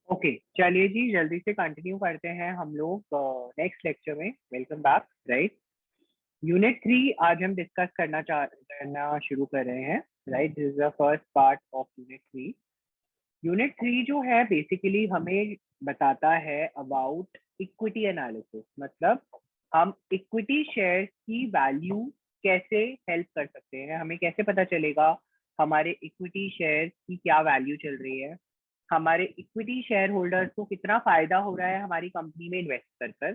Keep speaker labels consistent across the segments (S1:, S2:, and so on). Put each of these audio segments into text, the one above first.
S1: Okay चलिए जी जल्दी से कंटिन्यू करते हैं हम लोग नेक्स्ट लेक्चर में। Welcome back. राइट, यूनिट 3 आज हम डिस्कस करना शुरू कर रहे हैं। Right, this is the first part of unit 3। Unit 3 जो है बेसिकली हमें बताता है अबाउट इक्विटी एनालिसिस, मतलब हम इक्विटी शेयर्स की वैल्यू कैसे हेल्प कर सकते हैं, हमें कैसे पता चलेगा हमारे इक्विटी शेयर्स की क्या वैल्यू चल रही है, हमारे इक्विटी शेयर होल्डर्स को कितना फायदा हो रहा है हमारी कंपनी में इन्वेस्ट कर कर।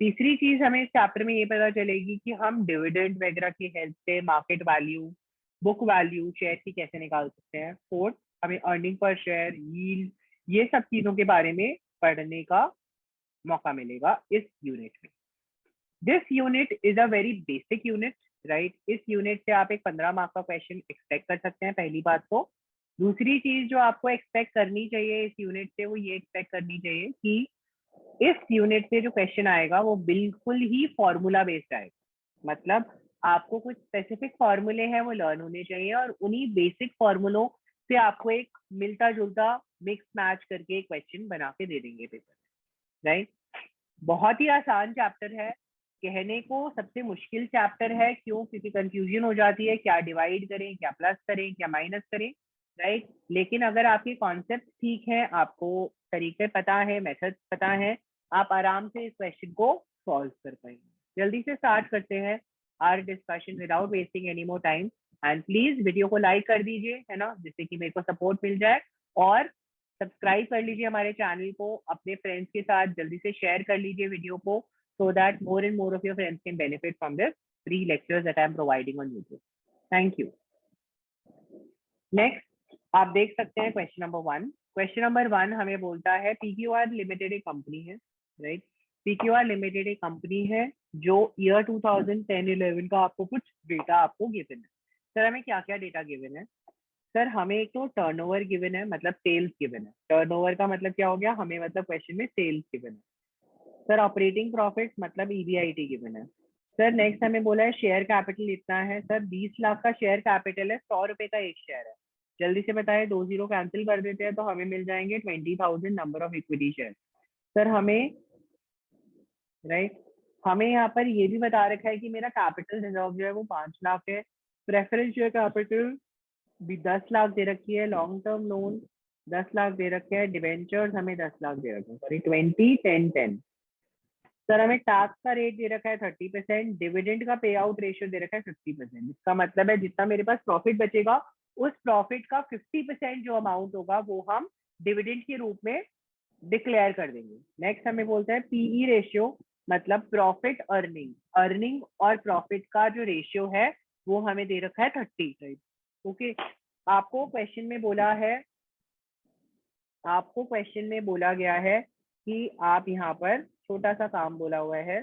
S1: तीसरी चीज हमें इस चैप्टर में ये पता चलेगी कि हम डिविडेंड वगैरह की हेल्प से market value, book value share की कैसे निकाल सकते हैं। फोर्थ, हमें अर्निंग पर शेयर, यील्ड, ये सब चीजों के बारे में पढ़ने का मौका मिलेगा इस यूनिट में। This unit is a very basic unit. Right, इस यूनिट से आप एक 15 मार्क का क्वेश्चन एक्सपेक्ट कर सकते हैं, पहली बात। तो दूसरी चीज जो आपको एक्सपेक्ट करनी चाहिए इस यूनिट से, वो ये एक्सपेक्ट करनी चाहिए कि इस यूनिट से जो क्वेश्चन आएगा वो बिल्कुल ही फॉर्मूला बेस्ड आएगा। मतलब आपको कुछ स्पेसिफिक फॉर्मूले हैं वो लर्न होने चाहिए और उन्हीं बेसिक फॉर्मूलों से आपको एक मिलता जुलता मिक्स मैच करके एक क्वेश्चन बना के दे देंगे पेपर। राइट, बहुत ही आसान चैप्टर है, कहने को सबसे मुश्किल चैप्टर है। क्यों? क्योंकि कंफ्यूजन हो जाती है, क्या डिवाइड करें, क्या प्लस करें, क्या माइनस करें। राइट, लेकिन अगर आपके कॉन्सेप्ट ठीक है, आपको तरीके पता है, मेथड पता है, आप आराम से इस क्वेश्चन को सॉल्व कर पाएंगे। जल्दी से स्टार्ट करते हैं our discussion without wasting any more time. And please video को लाइक कर दीजिए, है ना, जिससे कि मेरे को सपोर्ट मिल जाए। और सब्सक्राइब कर लीजिए हमारे चैनल को, अपने फ्रेंड्स के साथ जल्दी से शेयर कर लीजिए वीडियो को, so that more and more of your friends can benefit from this free lectures that I am providing on YouTube. Thank you. Next, आप देख सकते हैं क्वेश्चन नंबर 1। क्वेश्चन नंबर 1 हमें बोलता है पीक्यूआर लिमिटेड एक कंपनी है। राइट, पीक्यूआर लिमिटेड एक कंपनी है जो ईयर 2010-11 का आपको कुछ डेटा आपको गिवन है। सर हमें क्या क्या डेटा गिवन है? सर हमें एक तो टर्नओवर गिवन है, मतलब सेल्स गिवन है। टर्नओवर का मतलब क्या हो गया हमें, मतलब क्वेश्चन में सेल्स गिवन है। सर ऑपरेटिंग प्रॉफिट मतलब ईबीआईटी गिवन है। सर नेक्स्ट हमें बोला है शेयर कैपिटल इतना है। सर 20 लाख का शेयर कैपिटल है, 100 रुपए का एक शेयर है। जल्दी से बताएं, 2 जीरो कैंसिल कर देते हैं तो हमें मिल जाएंगे 20,000 number of equity share. Sir हमें राइट, हमें यहाँ पर ये भी बता रखा है कि मेरा कैपिटल रिजर्व जो है वो 5 लाख है। प्रेफरेंस शेयर कैपिटल भी 10 लाख दे रखी है। लॉन्ग टर्म लोन 10 लाख दे रखे हैं। डिवेंचर्स हमें 10 लाख दे रखे हैं, सॉरी 20-10-10। सर हमें टैक्स का रेट दे रखा है 30%। डिविडेंड का पे आउट रेशियो दे रखा है 50%। इसका मतलब है जितना मेरे पास प्रॉफिट बचेगा उस प्रॉफिट का 50% जो अमाउंट होगा वो हम डिविडेंड के रूप में डिक्लेयर कर देंगे। नेक्स्ट हमें बोलता है पीई रेशियो, मतलब प्रॉफिट अर्निंग, अर्निंग और प्रॉफिट का जो रेशियो है वो हमें दे रखा है 30। ओके, आपको क्वेश्चन में बोला है, आपको क्वेश्चन में बोला गया है कि आप यहाँ पर छोटा सा काम बोला हुआ है।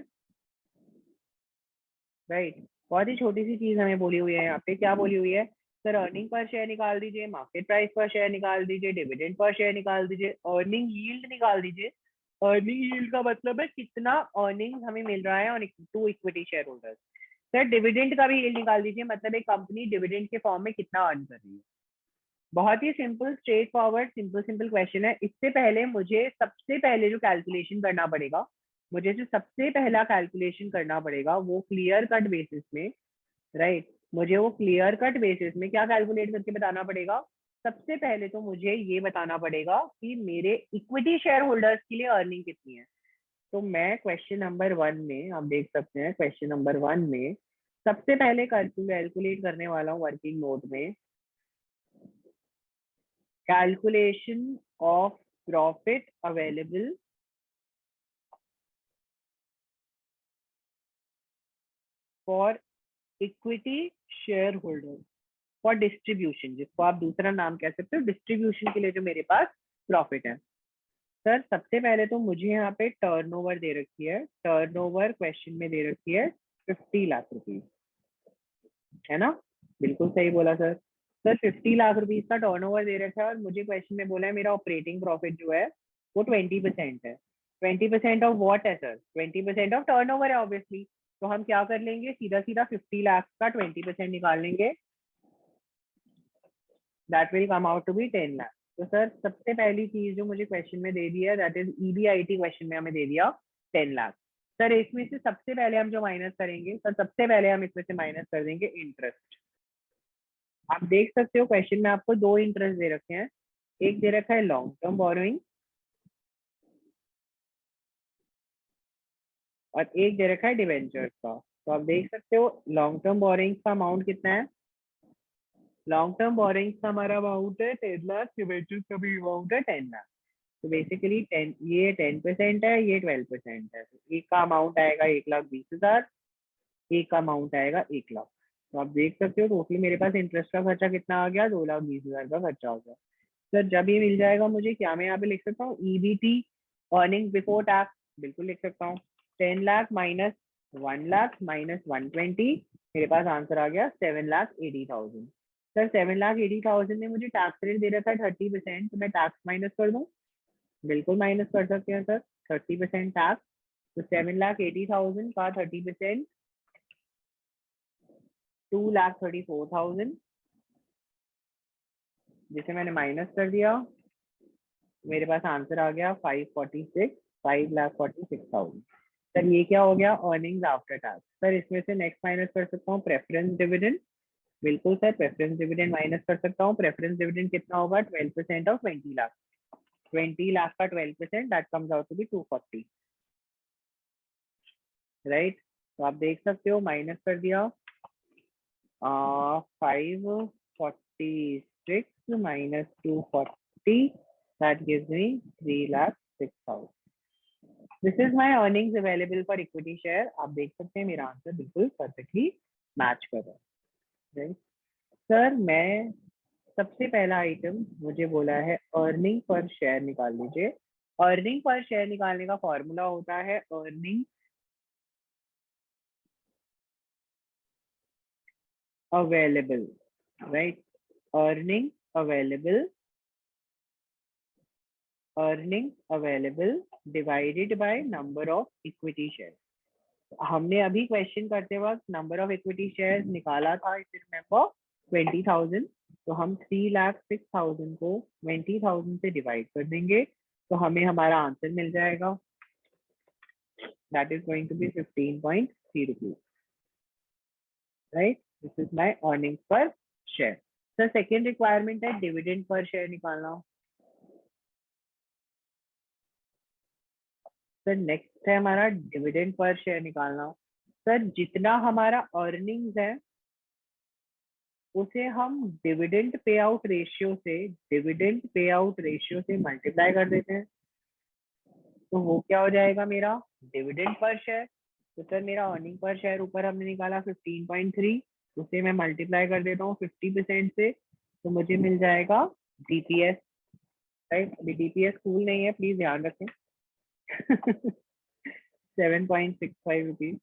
S1: राइट, बहुत ही छोटी सी चीज हमें बोली हुई है यहाँ पे। क्या बोली हुई है? सर अर्निंग पर शेयर निकाल दीजिए, मार्केट प्राइस पर शेयर निकाल दीजिए, डिविडेंड पर शेयर निकाल दीजिए, अर्निंग यील्ड निकाल दीजिए। अर्निंग यील्ड का मतलब है कितना अर्निंग हमें मिल रहा है on to equity shareholders. Sir dividend का भी यील्ड निकाल दीजिए, मतलब एक कंपनी डिविडेंड के फॉर्म में कितना अर्न कर रही है। बहुत ही simple, straightforward, simple question है। इससे पहले मुझे सबसे पहले जो कैलकुलेशन करना पड़ेगा, मुझे जो सबसे पहला कैलकुलेशन करना पड़ेगा वो क्लियर कट बेसिस में, राइट, मुझे वो क्लियर कट बेसिस में क्या कैलकुलेट करके बताना पड़ेगा? सबसे पहले तो मुझे ये बताना पड़ेगा कि मेरे इक्विटी शेयर होल्डर्स के लिए अर्निंग कितनी है। तो मैं क्वेश्चन नंबर 1 में, आप देख सकते हैं क्वेश्चन नंबर 1 में सबसे पहले कैलकुलेट करने वाला हूँ वर्किंग नोट में, calculation of profit available for equity shareholder for distribution, जिसको आप दूसरा नाम कह सकते हो डिस्ट्रीब्यूशन के लिए जो मेरे पास प्रॉफिट है। सर सबसे पहले तो मुझे यहाँ पे टर्नओवर दे रखी है, टर्नओवर क्वेश्चन में दे रखी है 50 लाख रुपीज, है ना? बिल्कुल सही बोला सर। सर 50 लाख रुपीज का टर्नओवर दे रखा है और मुझे क्वेश्चन में बोला है मेरा ऑपरेटिंग प्रॉफिट जो है वो 20% है। 20% ऑफ व्हाट है सर? 20% ऑफ टर्नओवर है ऑब्वियसली। तो हम क्या कर लेंगे, सीधा सीधा 50 लाख का 20% निकाल लेंगे, that will come out to be 10 lakh. तो सर सबसे पहली चीज जो मुझे क्वेश्चन में दे दिया दैट इज ईबीआईटी क्वेश्चन में हमें दे दिया 10 लाख। सर इसमें से सबसे पहले हम जो माइनस करेंगे सर, सबसे पहले हम इसमें से माइनस कर देंगे इंटरेस्ट। आप देख सकते हो क्वेश्चन में आपको दो इंटरेस्ट दे रखे हैं, एक दे रखा है लॉन्ग टर्म बोरोइंग और एक दे रखा है डिवेंचर्स का। तो आप देख सकते हो लॉन्ग टर्म बोरोइंग का अमाउंट कितना है। लॉन्ग टर्म बोरोइंग का हमारा अमाउंट है 10 लाख, डिवेंचर्स का भी अमाउंट है 10 लाख। तो बेसिकली 10, ये 10% है, ये 12% है। तो एक का अमाउंट आएगा 1,20,000, एक का अमाउंट आएगा 1 लाख। तो आप देख सकते हो टोटली मेरे पास इंटरेस्ट का खर्चा कितना आ गया, 2,20,000 का खर्चा हो गया। सर जब ये मिल जाएगा मुझे, क्या मैं यहाँ पे लिख सकता हूँ ईबीटी अर्निंग बिफोर टैक्स, बिल्कुल लिख सकता हूँ 10 लाख माइनस 1 लाख माइनस 120, मेरे पास आंसर आ गया 7,80,000। सर 7,80,000 में मुझे टैक्स रेट दे रखा है 30%, तो मैं टैक्स माइनस कर दूँ, बिल्कुल माइनस कर सकते हैं सर 30% टैक्स। तो 7,80,000 का 30% 2,34,000, जिसे मैंने माइनस कर दिया, मेरे पास आंसर आ गया 5,46,000। सर ये क्या हो गया, अर्निंग्स आफ्टर टैक्स। सर इसमें से नेक्स्ट माइनस कर सकता हूँ प्रेफरेंस डिविडेंड, बिल्कुल सर प्रेफरेंस डिविडेंड माइनस कर सकता हूँ। प्रेफरेंस डिविडेंड कितना होगा, 12% ऑफ 20 लाख, 20 लाख का 12% that comes out to be 240, right. तो आप देख सकते हो माइनस कर दिया 546 minus 240, that gives me 3,06,000. This is my earnings available for equity share. आप देख सकते हैं मेरा आंसर बिल्कुल परफेक्टली मैच कर रहा है, राइट। सर मैं सबसे पहला आइटम मुझे बोला है अर्निंग पर शेयर निकाल लीजिए। अर्निंग पर शेयर निकालने का फॉर्मूला होता है earning available, right. Earning available divided by number of equity share. हमने अभी क्वेश्चन करते वक्त नंबर ऑफ इक्विटी शेयर निकाला था, इफ यू रिमेंबर 20,000। तो हम 3,06,000 को 20,000 से डिवाइड कर देंगे, तो हमें हमारा आंसर मिल जाएगा, that is going to be 15.3 rupees, right. This is my earning पर शेयर। सर सेकेंड रिक्वायरमेंट है डिविडेंड पर शेयर निकालना। सर नेक्स्ट है हमारा डिविडेंड पर शेयर निकालना। सर जितना हमारा अर्निंग्स है उसे हम डिविडेंड पे आउट रेशियो से मल्टीप्लाई कर देते हैं, तो वो क्या हो जाएगा मेरा डिविडेंड पर शेयर। तो सर मेरा अर्निंग पर शेयर ऊपर हमने निकाला 15.3, उसे मैं मल्टीप्लाई कर देता हूँ 50% से, तो मुझे मिल जाएगा डीपीएस, राइट। अभी डीपीएस कूल नहीं है, प्लीज ध्यान रखें। 7.65 रुपीज,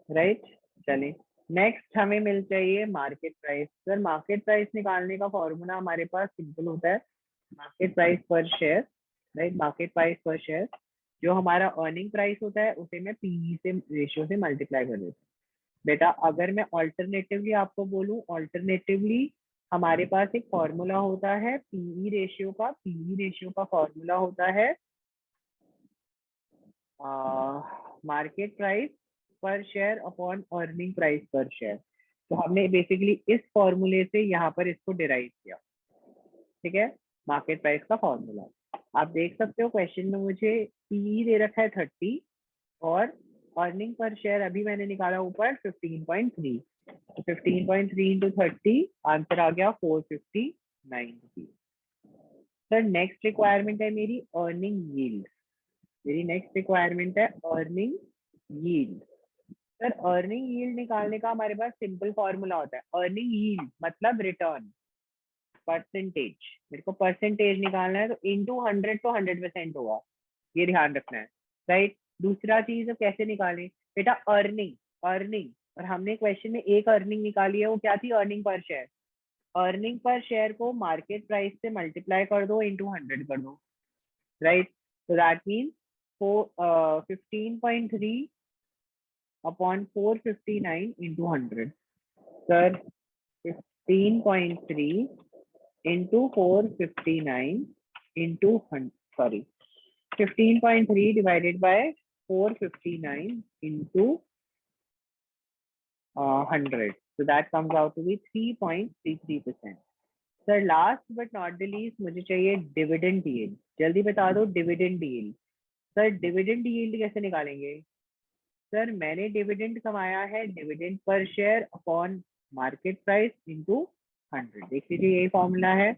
S1: राइट। चलिए नेक्स्ट हमें मिल चाहिए market price. Sir market price निकालने का फॉर्मूला हमारे पास सिंपल होता है market price per share, right. Market price per share, जो हमारा अर्निंग प्राइस होता है उसे मैं पीई से रेशियो से मल्टीप्लाई कर देता हूँ। बेटा अगर मैं ऑल्टरनेटिवली आपको बोलूं, ऑल्टरनेटिवली हमारे पास एक फॉर्मूला होता है पीई रेशियो का। पीई रेशियो का फॉर्मूला होता है market price per share upon earning price per share. तो हमने बेसिकली इस फॉर्मूले से यहाँ पर इसको डिराइव किया, ठीक है, मार्केट प्राइस का फॉर्मूला। आप देख सकते हो क्वेश्चन में मुझे पीई दे रखा है 30 और अर्निंग पर शेयर अभी मैंने निकाला ऊपर 15.3, तो 15.3 इंटू 30 आंसर आ गया 459 रुपीज। सर नेक्स्ट रिक्वायरमेंट है मेरी अर्निंग यील्ड। मेरी नेक्स्ट रिक्वायरमेंट है earning yield. Sir earning yield निकालने का हमारे पास सिंपल फॉर्मूला होता है, अर्निंग यील्ड मतलब रिटर्न परसेंटेज। मेरे को परसेंटेज निकालना है, तो इंटू 100 तो 100% होगा, ये ध्यान रखना है, राइट। दूसरा चीज कैसे निकालें बेटा, अर्निंग अर्निंग और हमने क्वेश्चन में एक अर्निंग निकाली है, वो क्या थी, earning per share. Earning per share को मार्केट प्राइस से मल्टीप्लाई कर दो, इंटू 100 कर दो, right. so that means 15.3 upon 459 into 100. Sir 15.3 into 459 into 15.3 divided by 459 into 100. So that comes out to be 3.33%. Sir last but not the least मुझे चाहिए dividend yield. जल्दी बता दो dividend yield. Sir dividend yield कैसे निकालेंगे? Sir मैंने dividend कमाया है dividend per share upon market price into 100. देख लीजिए यही फॉर्मूला है,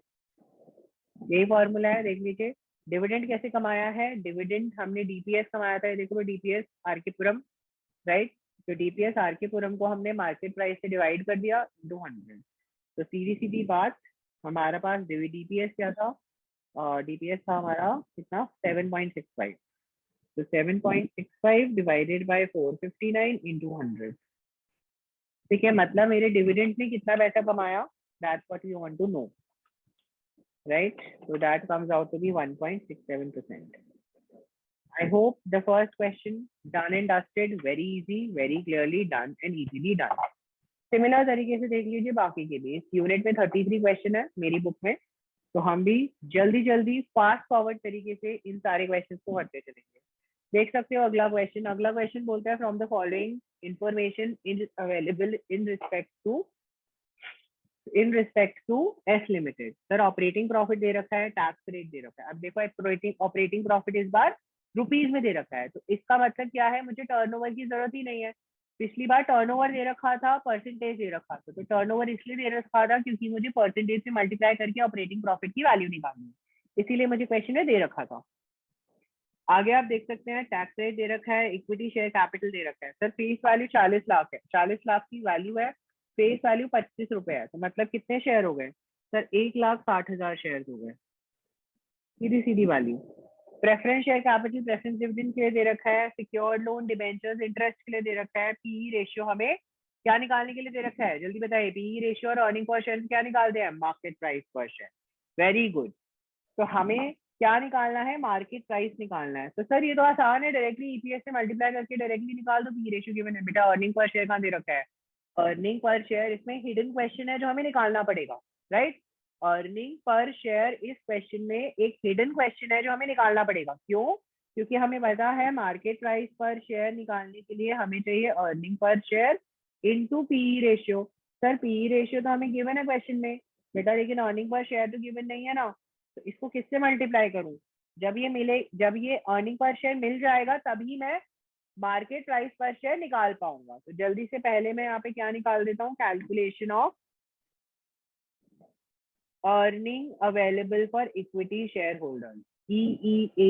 S1: देख लीजिए. डिविडेंड कैसे कमाया है? डिविडेंड हमने डीपीएस कमाया था. देखो डीपीएस आरकेपुरम, राइट. तो डीपीएस आरकेपुरम को हमने मार्केट प्राइस से डिवाइड कर दिया इंटू 100. तो सीधी सीधी बात, हमारे पास डीपीएस क्या था? डीपीएस था हमारा कितना? 7.65. तो 7.65 डिवाइडेड बाय 459 इंटू 100. ठीक है, मतलब मेरे डिविडेंड ने कितना पैसा कमाया? That's what you want to know, right? So that comes out to be 1.67%. I hope the first question done and dusted, very easy, very clearly done and easily done. Similar तरीके से देख लीजिए बाकी के भी. इस यूनिट में 33 question है मेरी बुक में, तो हम भी जल्दी जल्दी फास्ट फॉरवर्ड तरीके से इन सारे क्वेश्चन को करते चलेंगे. देख सकते हो अगला क्वेश्चन बोलता है from the following information is available in respect to S limited. Sir operating profit दे रखा है, टैक्स रेट दे रखा है. अब देखो ऑपरेटिंग प्रॉफिट इस बार रुपीज में दे रखा है, तो इसका मतलब क्या है? मुझे टर्नओवर की जरूरत ही नहीं है. पिछली बार टर्नओवर दे रखा था, परसेंटेज दे रखा था. तो टर्नओवर इसलिए दे रखा था क्योंकि मुझे परसेंटेज से मल्टीप्लाई करके ऑपरेटिंग प्रॉफिट की वैल्यू निकालनी है, इसीलिए मुझे क्वेश्चन में दे रखा था. आगे आप देख सकते हैं टैक्स रेट दे रखा है, इक्विटी शेयर कैपिटल दे रखा है. सर फेस वैल्यू 40 लाख है, 40 लाख की वैल्यू है, फेस वैल्यू 25 रुपए है, तो मतलब कितने शेयर हो गए? सर 1,60,000 शेयर हो गए. सीधी सीधी value. Preference share capital preference dividend के लिए दे रखा है, सिक्योर्ड लोन डिबेंचर्स इंटरेस्ट के लिए दे रखा है, पीई रेशियो हमें क्या निकालने के लिए दे रखा है? जल्दी बताइए. पीई रेशियो और अर्निंग पर शेयर क्या निकालते हैं? Market price per share. Very good. तो हमें क्या निकालना है? मार्केट प्राइस निकालना है. तो सर ये तो आसान है, डायरेक्टली ईपीएस से मल्टीप्लाई करके डायरेक्टली निकाल दो. पी रेशियो गिवन है बेटा. अर्निंग पर शेयर कहाँ दे रखा है? अर्निंग पर शेयर इसमें हिडन क्वेश्चन है जो हमें निकालना पड़ेगा, राइट. अर्निंग पर शेयर इस क्वेश्चन में एक हिडन क्वेश्चन है जो हमें निकालना पड़ेगा. क्यों? क्योंकि हमें पता है मार्केट प्राइस पर शेयर निकालने के लिए हमें चाहिए अर्निंग पर share into PE ratio. Sir PE ratio तो हमें गिवन है क्वेश्चन में बेटा, लेकिन अर्निंग पर शेयर तो गिवन नहीं है ना. तो इसको किससे मल्टीप्लाई करूं? जब ये अर्निंग पर शेयर मिल जाएगा तभी मैं मार्केट प्राइस पर शेयर निकाल पाऊंगा. तो जल्दी से पहले मैं यहाँ पे क्या निकाल देता हूँ? Calculation of earning available for equity shareholder, EEAEAESH,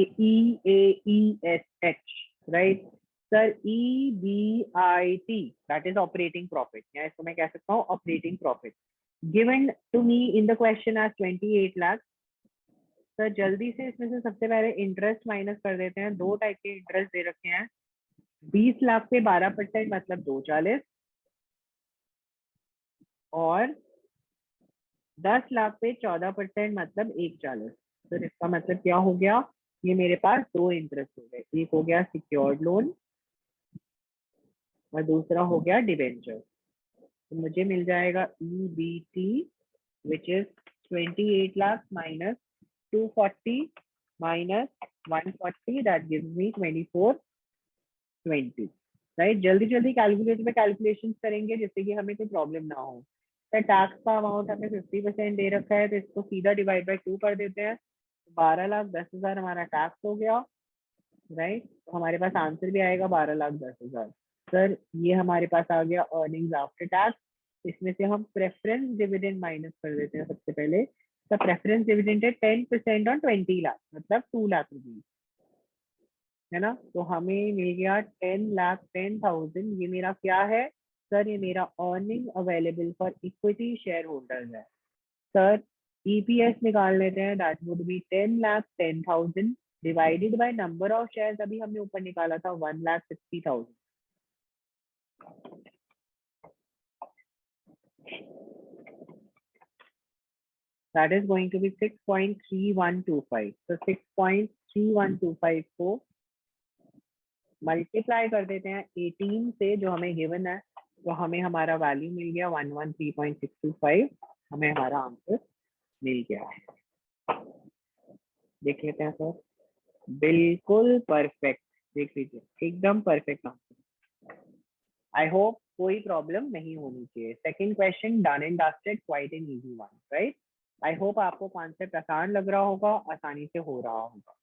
S1: right. Sir EBIT that is operating profit, या इसको मैं कह सकता हूँ operating profit, given to me in the question as 28 lakh. Sir जल्दी से इसमें से सबसे पहले इंटरेस्ट माइनस कर देते हैं. दो टाइप के इंटरेस्ट दे रखे हैं. 20 लाख पे 12% मतलब 240, और 10 लाख पे 14% मतलब 140. तो इसका मतलब क्या हो गया? ये मेरे पास दो इंटरेस्ट हो गए. एक हो गया सिक्योर्ड लोन और दूसरा हो गया डिबेंचर. तो मुझे मिल जाएगा EBT which is 28 lakh minus 240 minus 140, that gives me 2420, right. जल्दी जल्दी कैलकुलेटर में कैलकुलेशंस करेंगे जिससे कि हमें कोई प्रॉब्लम ना हो. सर टैक्स का अमाउंट हमें 50% दे रखा है, तो इसको सीधा डिवाइड बाय 2 कर देते हैं. 12,10,000 हमारा टैक्स हो गया, राइट. तो हमारे पास आंसर भी आएगा 12,10,000. सर ये हमारे पास आ गया अर्निंग्स आफ्टर टैक्स. इसमें से हम प्रेफरेंस डिविडेंड माइनस कर देते हैं सबसे पहले. तो प्रेफरेंस डिविडेंड है 10% ऑन 20 लाख मतलब 2 लाख रुपीज, है ना. तो हमें मिल गया 10,10,000. ये मेरा क्या है? सर ये मेरा earning available for equity share holders है. सर ईपीएस निकाल लेते हैं. That would B 10,10,000 divided by number of shares. अभी हमने ऊपर निकाला था 1,60,000. That is going to be 6.3125. So 6.3125 को मल्टीप्लाई कर देते हैं 18 से जो हमें गिवन है, तो हमें हमारा वैल्यू मिल गया 113.625. हमें हमारा आंसर मिल गया है। देख लेते हैं सर, बिल्कुल परफेक्ट, देख लीजिए एकदम परफेक्ट आंसर। आई होप कोई प्रॉब्लम नहीं होनी चाहिए। Second question done and dusted, quite an easy one, right. I hope आपको कॉन्सेप्ट आसान लग रहा होगा, आसानी से हो रहा होगा।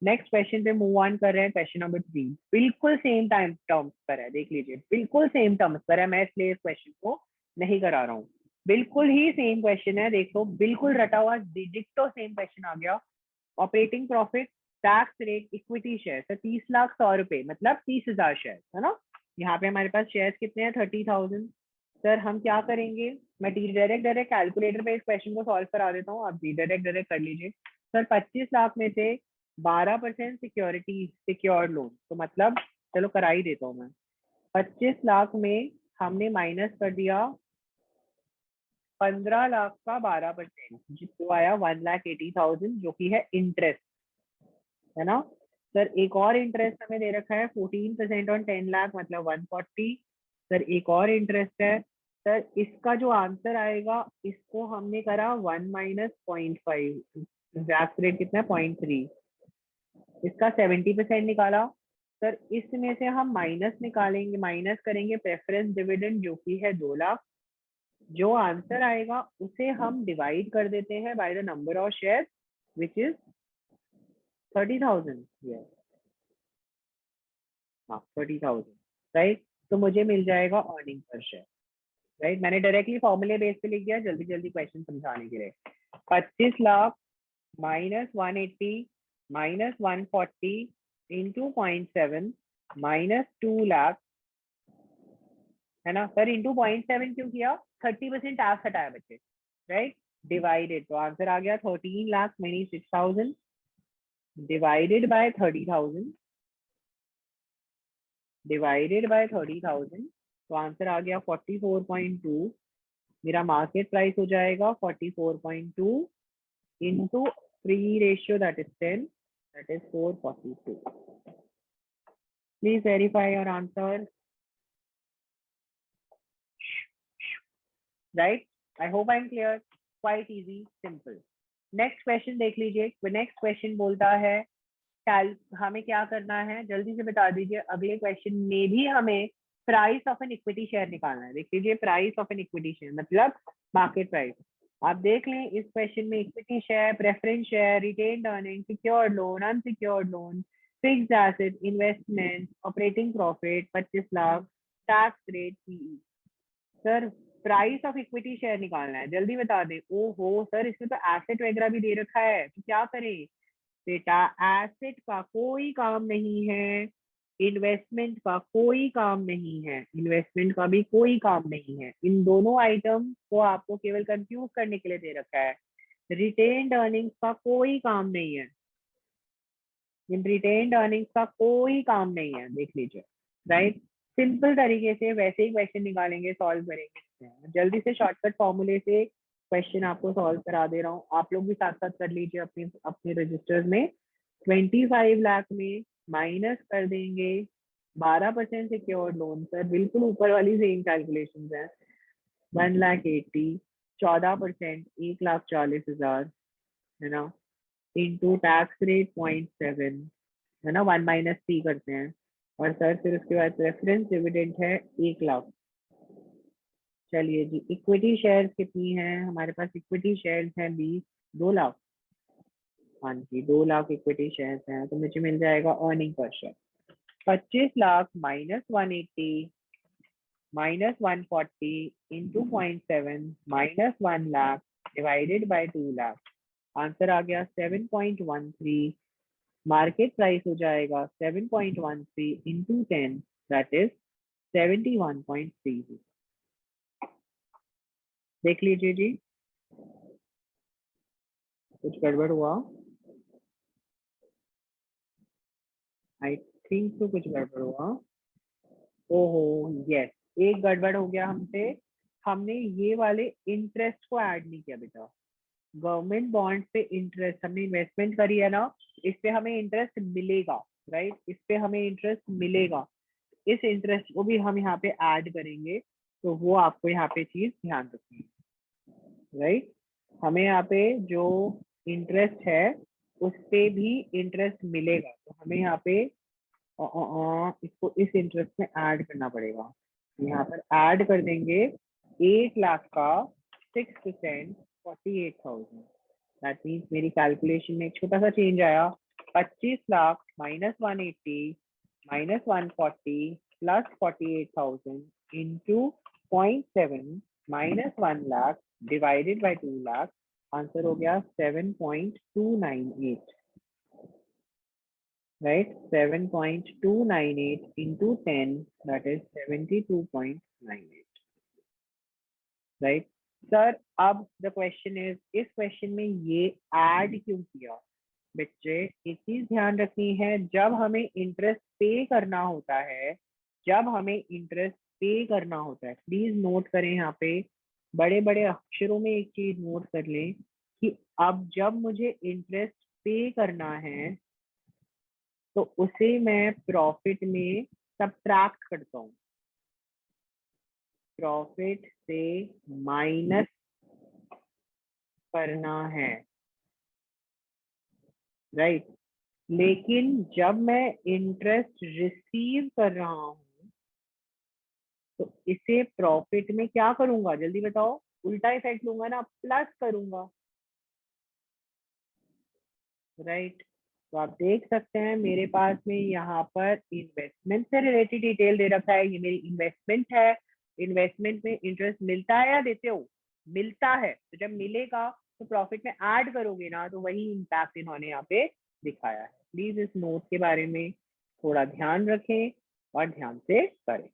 S1: नेक्स्ट क्वेश्चन पे मूव ऑन कर रहे हैं। क्वेश्चन नंबर 3 बिल्कुल सेम टाइम टर्म्स पर है, देख लीजिए बिल्कुल सेम टर्म्स पर है। मैं इसलिए इस क्वेश्चन को नहीं करा रहा हूँ, बिल्कुल ही सेम क्वेश्चन है। देखो बिल्कुल रटा हुआ डिजिटो सेम क्वेश्चन आ गया। Operating profit, tax rate, equity share. तो 30,00,100 रुपए मतलब 30,000 शेयर है ना। यहाँ पे हमारे पास शेयर कितने हैं, 30,000। सर हम क्या करेंगे, मैं डायरेक्ट डायरेक्ट कैलकुलेटर पे इस क्वेश्चन को सॉल्व करा देता हूँ, आप भी डायरेक्ट डायरेक्ट कर लीजिए। सर 25 लाख में से 12% सिक्योरिटी सिक्योर्ड लोन, तो मतलब चलो करा ही देता हूँ मैं। 25 लाख में हमने माइनस कर दिया 15 लाख का 12%, जिसको आया 1,80,000, जो कि है इंटरेस्ट, है ना। सर एक और इंटरेस्ट हमें दे रखा है 14% ऑन 10 लाख मतलब 140। सर एक और इंटरेस्ट है। सर इसका जो आंसर आएगा, इसको हमने करा 1 माइनस 0.5, एग्जैक्ट रेट कितना है 0.3, इसका 70% निकाला। सर इसमें से हम माइनस निकालेंगे, माइनस करेंगे प्रेफरेंस डिविडेंड जो कि है 2 लाख। जो आंसर आएगा उसे हम डिवाइड कर देते हैं by the number of share which is 30,000। Yes, हाँ 30,000, राइट। तो मुझे मिल जाएगा अर्निंग पर शेयर, राइट। मैंने डायरेक्टली फॉर्मूले बेस पे लिख दिया जल्दी जल्दी क्वेश्चन समझाने के लिए। 25 lakh minus 180 minus 140 into 0.7 minus 2 lakh, है ना। सर इंटू 0.7 क्यों किया, 30% टैक्स हटाया बच्चे, राइट। डिवाइडेड, तो आंसर आ गया 13 lakh money 6,000 divided by 30,000, divided by 30,000, तो आंसर आ गया 44.2। मेरा मार्केट प्राइस हो जाएगा 44.2 into free ratio that is 10, that is 442। Please verify your answer, right. I hope I am clear, quite easy simple. Next question देख लीजिए। नेक्स्ट क्वेश्चन बोलता है हमें क्या करना है, जल्दी से बता दीजिए। अगले क्वेश्चन में भी हमें price of an equity share निकालना है। देख लीजिए price of an equity share मतलब मार्केट प्राइस। आप देख लें इस क्वेश्चन में equity share, preference share, retained earning, secured loan, unsecured loan, fixed asset, investment, operating profit 25 lakh, tax rate, PE. Sir price of equity share निकालना है, जल्दी बता दे। ओहो सर इसमें तो एसेट वगैरह भी दे रखा है, तो क्या करें बेटा। एसेट का कोई काम नहीं है, इन्वेस्टमेंट का कोई काम नहीं है, इन्वेस्टमेंट का भी कोई काम नहीं है। इन दोनों आइटम को आपको केवल कंफ्यूज करने के लिए दे रखा है। रिटेन्ड अर्निंग्स का कोई काम नहीं है, इन रिटेन्ड अर्निंग्स का कोई काम नहीं है, देख लीजिए, राइट। सिंपल तरीके से वैसे ही क्वेश्चन निकालेंगे, सॉल्व करेंगे। जल्दी से शॉर्टकट फॉर्मूले से क्वेश्चन आपको सॉल्व करा दे रहा हूँ, आप लोग भी साथ साथ कर लीजिए अपने अपने रजिस्टर्स में। 25 लाख में माइनस कर देंगे 12% सिक्योर्ड लोन, सर बिल्कुल ऊपर वाली सेम कैलकुलेशन है। 1,80,000 14%, 1,40,000, है ना, इंटू टैक्स रेट 0.7, है ना, 1 माइनस 3 करते हैं। और सर फिर उसके बाद रेफरेंस डिविडेंड है 1 लाख। चलिए जी, इक्विटी शेयर्स कितनी है हमारे पास, इक्विटी शेयर्स हैं 2 लाख। हाँ जी 2 लाख इक्विटी शेयर्स हैं, तो मुझे मिल जाएगा अर्निंग पर share 25 lakh minus 180 minus 140 into 0.7 minus 1 lakh divided by 2 lakh. Answer आ गया 7.13। मार्केट प्राइस हो जाएगा 7.13 इंटू 10, दैट इज 71.30। देख लीजिए जी, कुछ गड़बड़ हुआ, आई थिंक तो कुछ गड़बड़ हुआ। ओहो यस, एक गड़बड़ हो गया हमसे, हमने ये वाले इंटरेस्ट को ऐड नहीं किया बेटा। गवर्नमेंट बॉन्ड पे इंटरेस्ट हमने इन्वेस्टमेंट करी है ना, इस पे हमें इंटरेस्ट मिलेगा, राइट, इस पे हमें इंटरेस्ट मिलेगा। इस इंटरेस्ट को भी हम यहाँ पे ऐड करेंगे, तो वो आपको यहाँ पे चीज ध्यान रखनी है, राइट। हमें यहाँ पे जो इंटरेस्ट है उस पे भी इंटरेस्ट मिलेगा, तो हमें यहाँ पे इसको इस इंटरेस्ट में ऐड करना पड़ेगा। यहाँ पर ऐड कर देंगे 8 लाख का 6%, 48,000। दैट मीन्स मेरी कैलकुलेशन में एक छोटा सा चेंज आया। 25 lakh -180 -140 +48,000 into 0.7 -1 lakh divided by 2 lakh. Answer हो गया 7.298, right? 7.298 into 10, that is 72.98, right? Sir अब द क्वेश्चन इज, इस क्वेश्चन में ये ऐड क्यों किया? बच्चे एक चीज ध्यान रखनी है, जब हमें इंटरेस्ट पे करना होता है, जब हमें इंटरेस्ट पे करना होता है, प्लीज नोट करें यहाँ पे बड़े बड़े अक्षरों में एक चीज नोट कर लें कि अब जब मुझे इंटरेस्ट पे करना है तो उसे मैं प्रॉफिट में सब्ट्रैक्ट करता हूँ, प्रॉफिट से माइनस करना है, राइट? लेकिन जब मैं इंटरेस्ट रिसीव कर रहा हूँ तो इसे प्रॉफिट में क्या करूंगा, जल्दी बताओ? उल्टा इफेक्ट लूंगा ना, प्लस करूंगा, राइट? तो आप देख सकते हैं मेरे पास में यहाँ पर इन्वेस्टमेंट से रिलेटेड डिटेल दे रखा है, ये मेरी इन्वेस्टमेंट है। इन्वेस्टमेंट में इंटरेस्ट मिलता है या देते हो? मिलता है, तो जब मिलेगा तो प्रॉफिट में ऐड करोगे ना, तो वही इम्पैक्ट इन्होंने यहाँ पे दिखाया है। प्लीज इस नोट के बारे में थोड़ा ध्यान रखें और ध्यान से करें,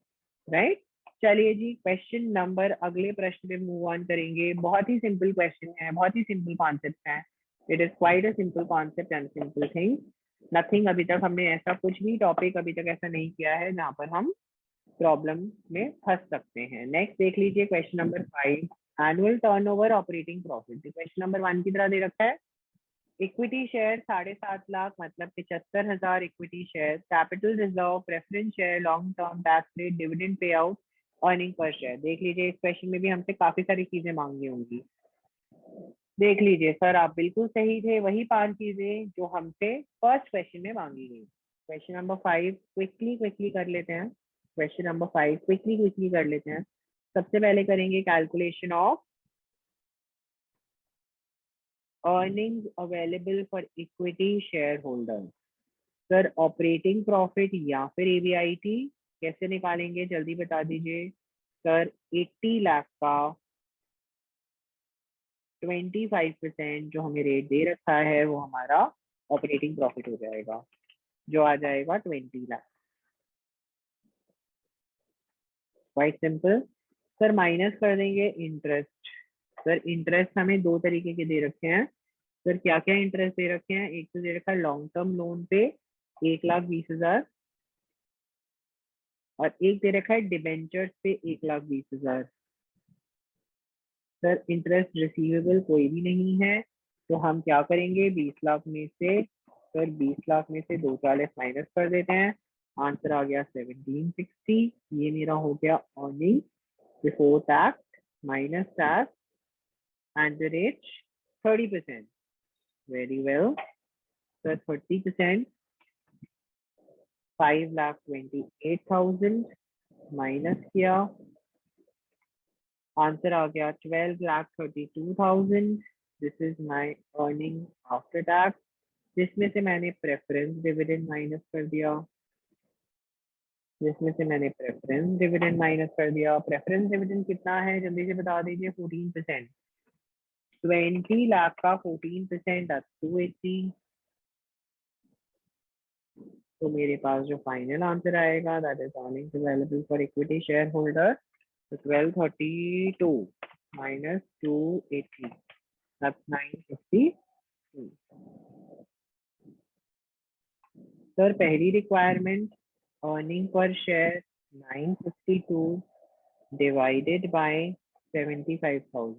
S1: राइट? चलिए जी, क्वेश्चन नंबर, अगले प्रश्न पे मूव ऑन करेंगे। बहुत ही सिंपल क्वेश्चन है, बहुत ही सिंपल कॉन्सेप्ट है। It is quite a simple concept and simple thing, nothing. अभी तक हमने ऐसा कुछ भी टॉपिक अभी तक ऐसा नहीं किया है जहां पर हम प्रॉब्लम में फंस सकते हैं। नेक्स्ट देख लीजिए question number 5, annual turnover operating profit. Question number 1 की तरह दे रखा है, इक्विटी शेयर 7.5 लाख मतलब 75,000 equity share, capital reserve, preference share, long term, tax rate, dividend pay out, earning per share. देख लीजिए इस क्वेश्चन में भी हमसे काफी सारी चीजें मांगी होंगी। देख लीजिए सर, आप बिल्कुल सही थे, वही 5 चीजें जो हमसे फर्स्ट क्वेश्चन में मांगी गई। क्वेश्चन नंबर 5 क्विकली क्विकली कर लेते हैं। क्वेश्चन नंबर 5 क्विकली क्विकली कर लेते हैं। सबसे पहले करेंगे calculation of earnings available for equity share holder. Sir operating profit या फिर एबीआईटी कैसे निकालेंगे, जल्दी बता दीजिए। सर 80 लाख का 25% जो हमें रेट दे रखा है वो हमारा ऑपरेटिंग प्रॉफिट हो जाएगा, जो आ जाएगा 20 lakh. Quite simple. Sir minus कर देंगे इंटरेस्ट। सर इंटरेस्ट हमें दो तरीके के दे रखे हैं। सर क्या क्या इंटरेस्ट दे रखे हैं? एक तो दे रखा है लॉन्ग टर्म लोन पे 1,20,000, और एक दे रखा है डिबेंचर्स पे 1,20,000। सर इंटरेस्ट रिसीवेबल कोई भी नहीं है, तो हम क्या करेंगे, 20 लाख में से, सर 20 लाख में से 240 माइनस कर देते हैं। आंसर आ गया 1760। ये मेरा हो गया earning before tax minus tax at the rate 30%। Very well sir, 30% 5,28,000 minus किया, आंसर आ गया 12,32,000। This is my earning after tax, जिसमें से मैंने प्रेफरेंस डिविडेंड माइनस कर दिया, प्रेफरेंस डिविडेंड कितना है जल्दी से बता दीजिए? 14%। 20 लाख का 14%, 280। तो मेरे पास जो फाइनल आंसर आएगा that is earnings available for equity share holder, तो 1232 माइनस 280, दैट्स 950। सर पहली requirement, earning per share 952 divided by 75,000,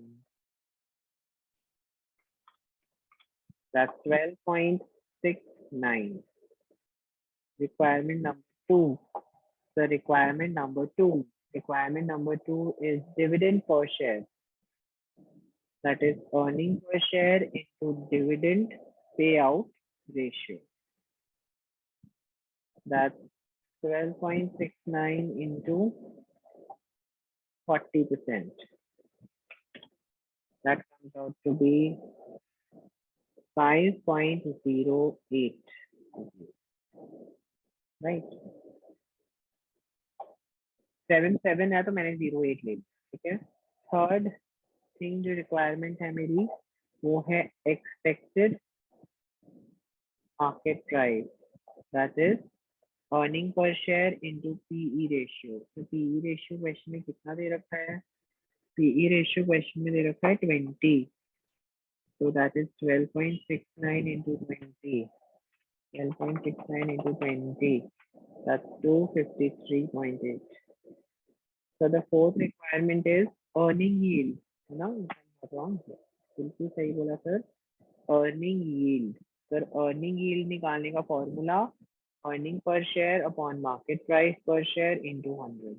S1: that's 12.69. Requirement number 2. So requirement number two is dividend per share. that is earning per share into dividend payout ratio. That's 12.69 into 40%. That comes out to be 5.08. Right? 7 है तो मैंने 0.8 ले लिया. ठीक है. Third thing जो requirement है मेरी वो है expected market price. That is earning पर शेयर इनटू पीई रेशियो. तो पीई रेशियो क्वेश्चन में कितना दे रखा है? पीई रेशियो क्वेश्चन में दे रखा है 20. So that is 12.69 into 20. 12.69 into 20. That's 253.8. So the fourth requirement is earning yield. No, I'm not wrong here. बिल्कुल सही बोला sir. Earning yield. Sir earning yield निकालने का formula earning per share upon market price per share into 100.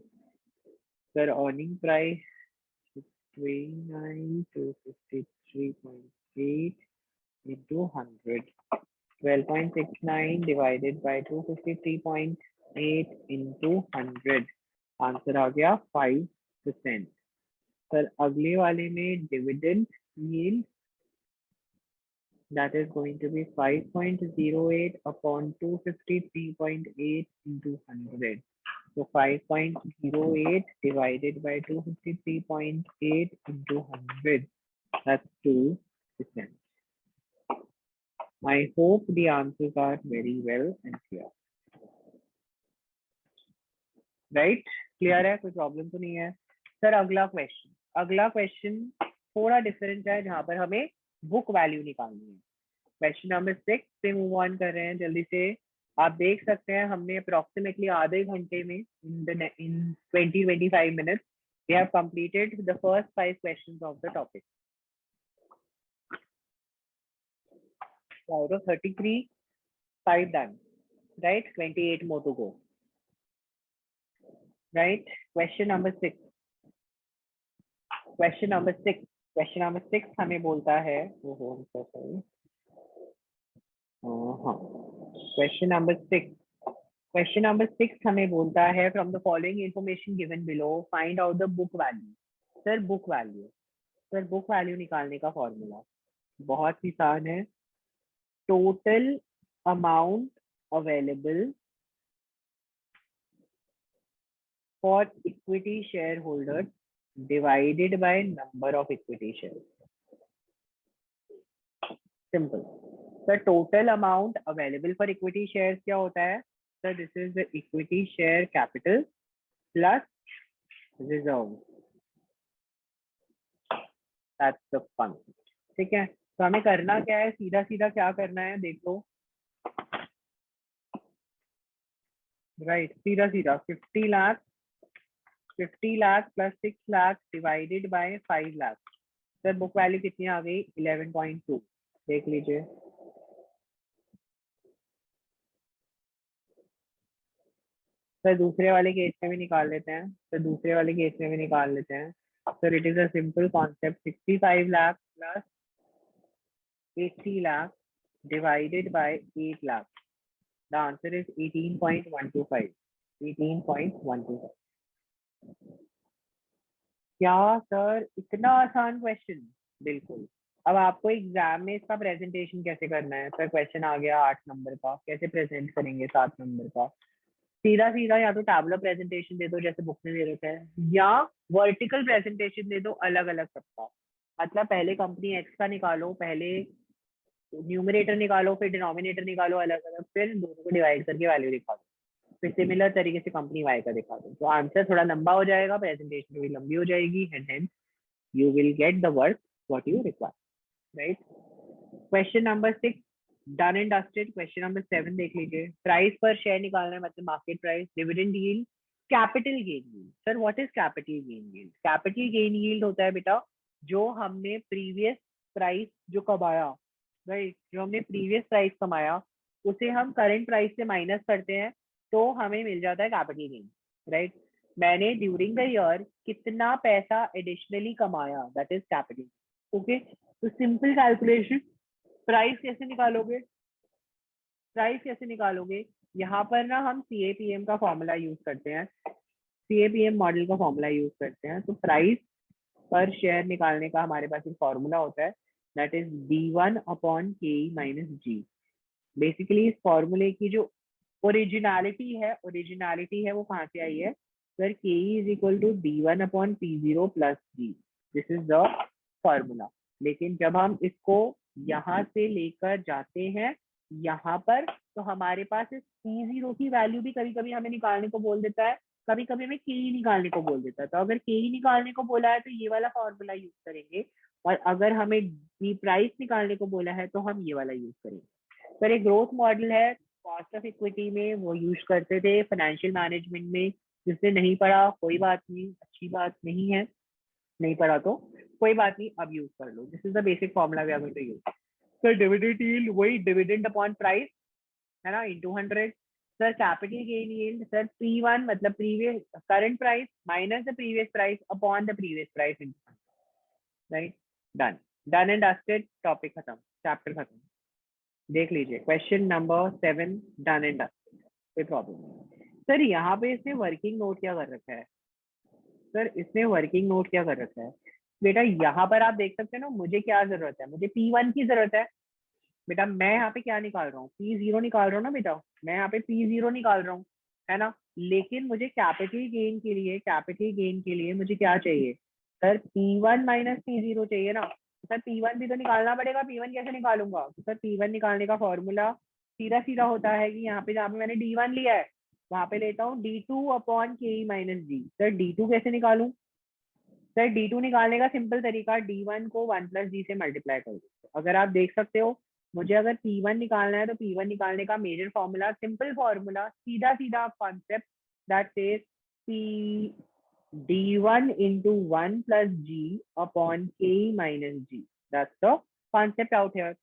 S1: Sir earning price 29 to 53.8 into 100. 12.69 divided by 253.8 into 100. Answer आ गया 5%. Sir अगले वाले में dividend yield that is going to be 5.08 upon 253.8 into 100. So 5.08 divided by 253.8 into 100. That's 2%. I hope the answers are very well and clear. Right? Clear है? कोई problem तो नहीं है? सर अगला क्वेश्चन थोड़ा डिफरेंट है जहां पर हमें बुक वैल्यू निकालनी है. क्वेश्चन नंबर 6 पे मूव ऑन कर रहे हैं जल्दी से. आप देख सकते हैं हमने अप्रोक्सीमेटली आधे घंटे में in 20-25 minutes we have completed the first 5 questions of the topic. Out of 33, 5 done. Right? 28 more to go. Right? Question number 6 हमें बोलता है Question number 6 हमें बोलता है from the following information given below find out the book value. Sir book value निकालने का formula बहुत ही आसान है. Total amount available for equity shareholders divided by number of equity shares. Simple. The total amount available for equity shares क्या होता है? So this is the equity share capital plus reserve. That's the fund. ठीक है. तो हमें करना क्या है? सीधा क्या करना है? देख लो. Right. सीधा 50 lakh plus 6 lakh divided by 5 lakh. Sir book value कितनी आ गई? 11.2. देख लीजिए. सर दूसरे वाले केस में भी निकाल लेते हैं. Sir it is a simple concept. 65 lakh plus 80 lakh divided by 8 lakh. The answer is 18.125. 18.125. क्या सर इतना आसान क्वेश्चन? बिल्कुल. अब आपको एग्जाम में इसका प्रेजेंटेशन कैसे करना है? सर क्वेश्चन आ गया 8 नंबर का, कैसे प्रेजेंट करेंगे 7 नंबर का? सीधा या तो टैबलर प्रेजेंटेशन दे दो जैसे बुक में दे रखा है, या वर्टिकल प्रेजेंटेशन दे दो अलग अलग सबका. मतलब पहले कंपनी एक्स का निकालो, पहले न्यूमरेटर निकालो, फिर डिनोमिनेटर निकालो अलग अलग, फिर दोनों को डिवाइड करके वैल्यू दिखा दो, फिर सिमिलर तरीके से कंपनी वाई का दिखा दो. तो आंसर थोड़ा लंबा हो जाएगा, प्रेजेंटेशन भी लंबी हो जाएगी, and hence you will get the work what you require. Right. Question number 6 done and dusted. Question number 7 देख लीजिए. प्राइस पर शेयर निकालना है, मतलब market price, dividend yield, capital gain yield. Sir what is capital gain yield? Capital gain yield होता है बेटा जो हमने प्रीवियस प्राइस जो कमाया, राइट, जो हमने प्रीवियस प्राइस कमाया उसे हम करंट प्राइस से माइनस करते हैं तो हमें मिल जाता है कैपिटल गेन. राइट. मैंने ड्यूरिंग द ईयर कितना पैसा एडिशनली कमाया, दैट इज कैपिटल. ओके, तो सिंपल कैलकुलेशन, प्राइस कैसे निकालोगे? प्राइस कैसे निकालोगे? यहाँ पर ना हम CAPM का फॉर्मूला यूज करते हैं, CAPM मॉडल का फॉर्मूला यूज करते हैं। तो प्राइस पर शेयर निकालने का हमारे पास एक फॉर्मूला होता है, that is D1 upon KE minus G। Basically इस फॉर्मूले की जो ओरिजिनलिटी है वो कहाँ से आई है sir? KE is equal to D1 upon P0 plus G, this is the formula. लेकिन जब हम इसको यहाँ से लेकर जाते हैं यहाँ पर, तो हमारे पास इस P0 की वैल्यू भी कभी कभी हमें निकालने को बोल देता है, कभी कभी हमें KE निकालने को बोल देता है। तो अगर KE निकालने को बोला है तो ये वाला फॉर्मूला यूज करेंगे, और अगर हमें प्राइस निकालने को बोला है तो हम ये वाला यूज करेंगे। सर एक ग्रोथ मॉडल है, कॉस्ट ऑफ इक्विटी में वो यूज करते थे, फाइनेंशियल मैनेजमेंट में जिसने नहीं पढ़ा कोई बात नहीं, अच्छी बात नहीं है, नहीं पढ़ा तो कोई बात नहीं, अब यूज कर लो। This is the basic formula we are going to use. Sir dividend yield वही डिविडेंड अपॉन प्राइस है ना, into 100। Sir capital gain yield, sir P1 मतलब previous current price minus the previous price upon the previous price, right? Done, done and dusted, topic खत्म, chapter खत्म। देख लीजिए question number 7, done and dusted, कोई problem नहीं। Sir यहाँ पे इसने वर्किंग नोट क्या कर रखा है? सर इसने वर्किंग नोट क्या कर रखा है बेटा? यहाँ पर आप देख सकते हैं ना, मुझे क्या जरूरत है, मुझे P1 की जरूरत है बेटा। मैं यहाँ पे क्या निकाल रहा हूँ? P0 निकाल रहा हूँ ना बेटा, मैं यहाँ पे P0 निकाल रहा हूँ, है ना। लेकिन मुझे कैपिटल गेन के लिए मुझे क्या चाहिए सर? P1 माइनस P0 चाहिए ना। सर P1 भी तो निकालना पड़ेगा, P1 कैसे निकालूंगा? तो सर P1 निकालने का फॉर्मूला सीधा सीधा होता है कि यहाँ पे जहाँ पे मैंने D1 लिया है वहां पे लेता हूँ D2 upon KE minus G। Sir D2 कैसे निकालूं? सर D2 निकालने का सिंपल तरीका, D1 को 1 प्लस G से मल्टीप्लाई कर दो। अगर आप देख सकते हो, मुझे अगर P1 निकालना है तो P1 निकालने का मेजर फॉर्मूला, सिंपल फॉर्मूला, सीधा सीधा concept, that says P D1 into 1 plus G upon K minus G, that's the concept out here,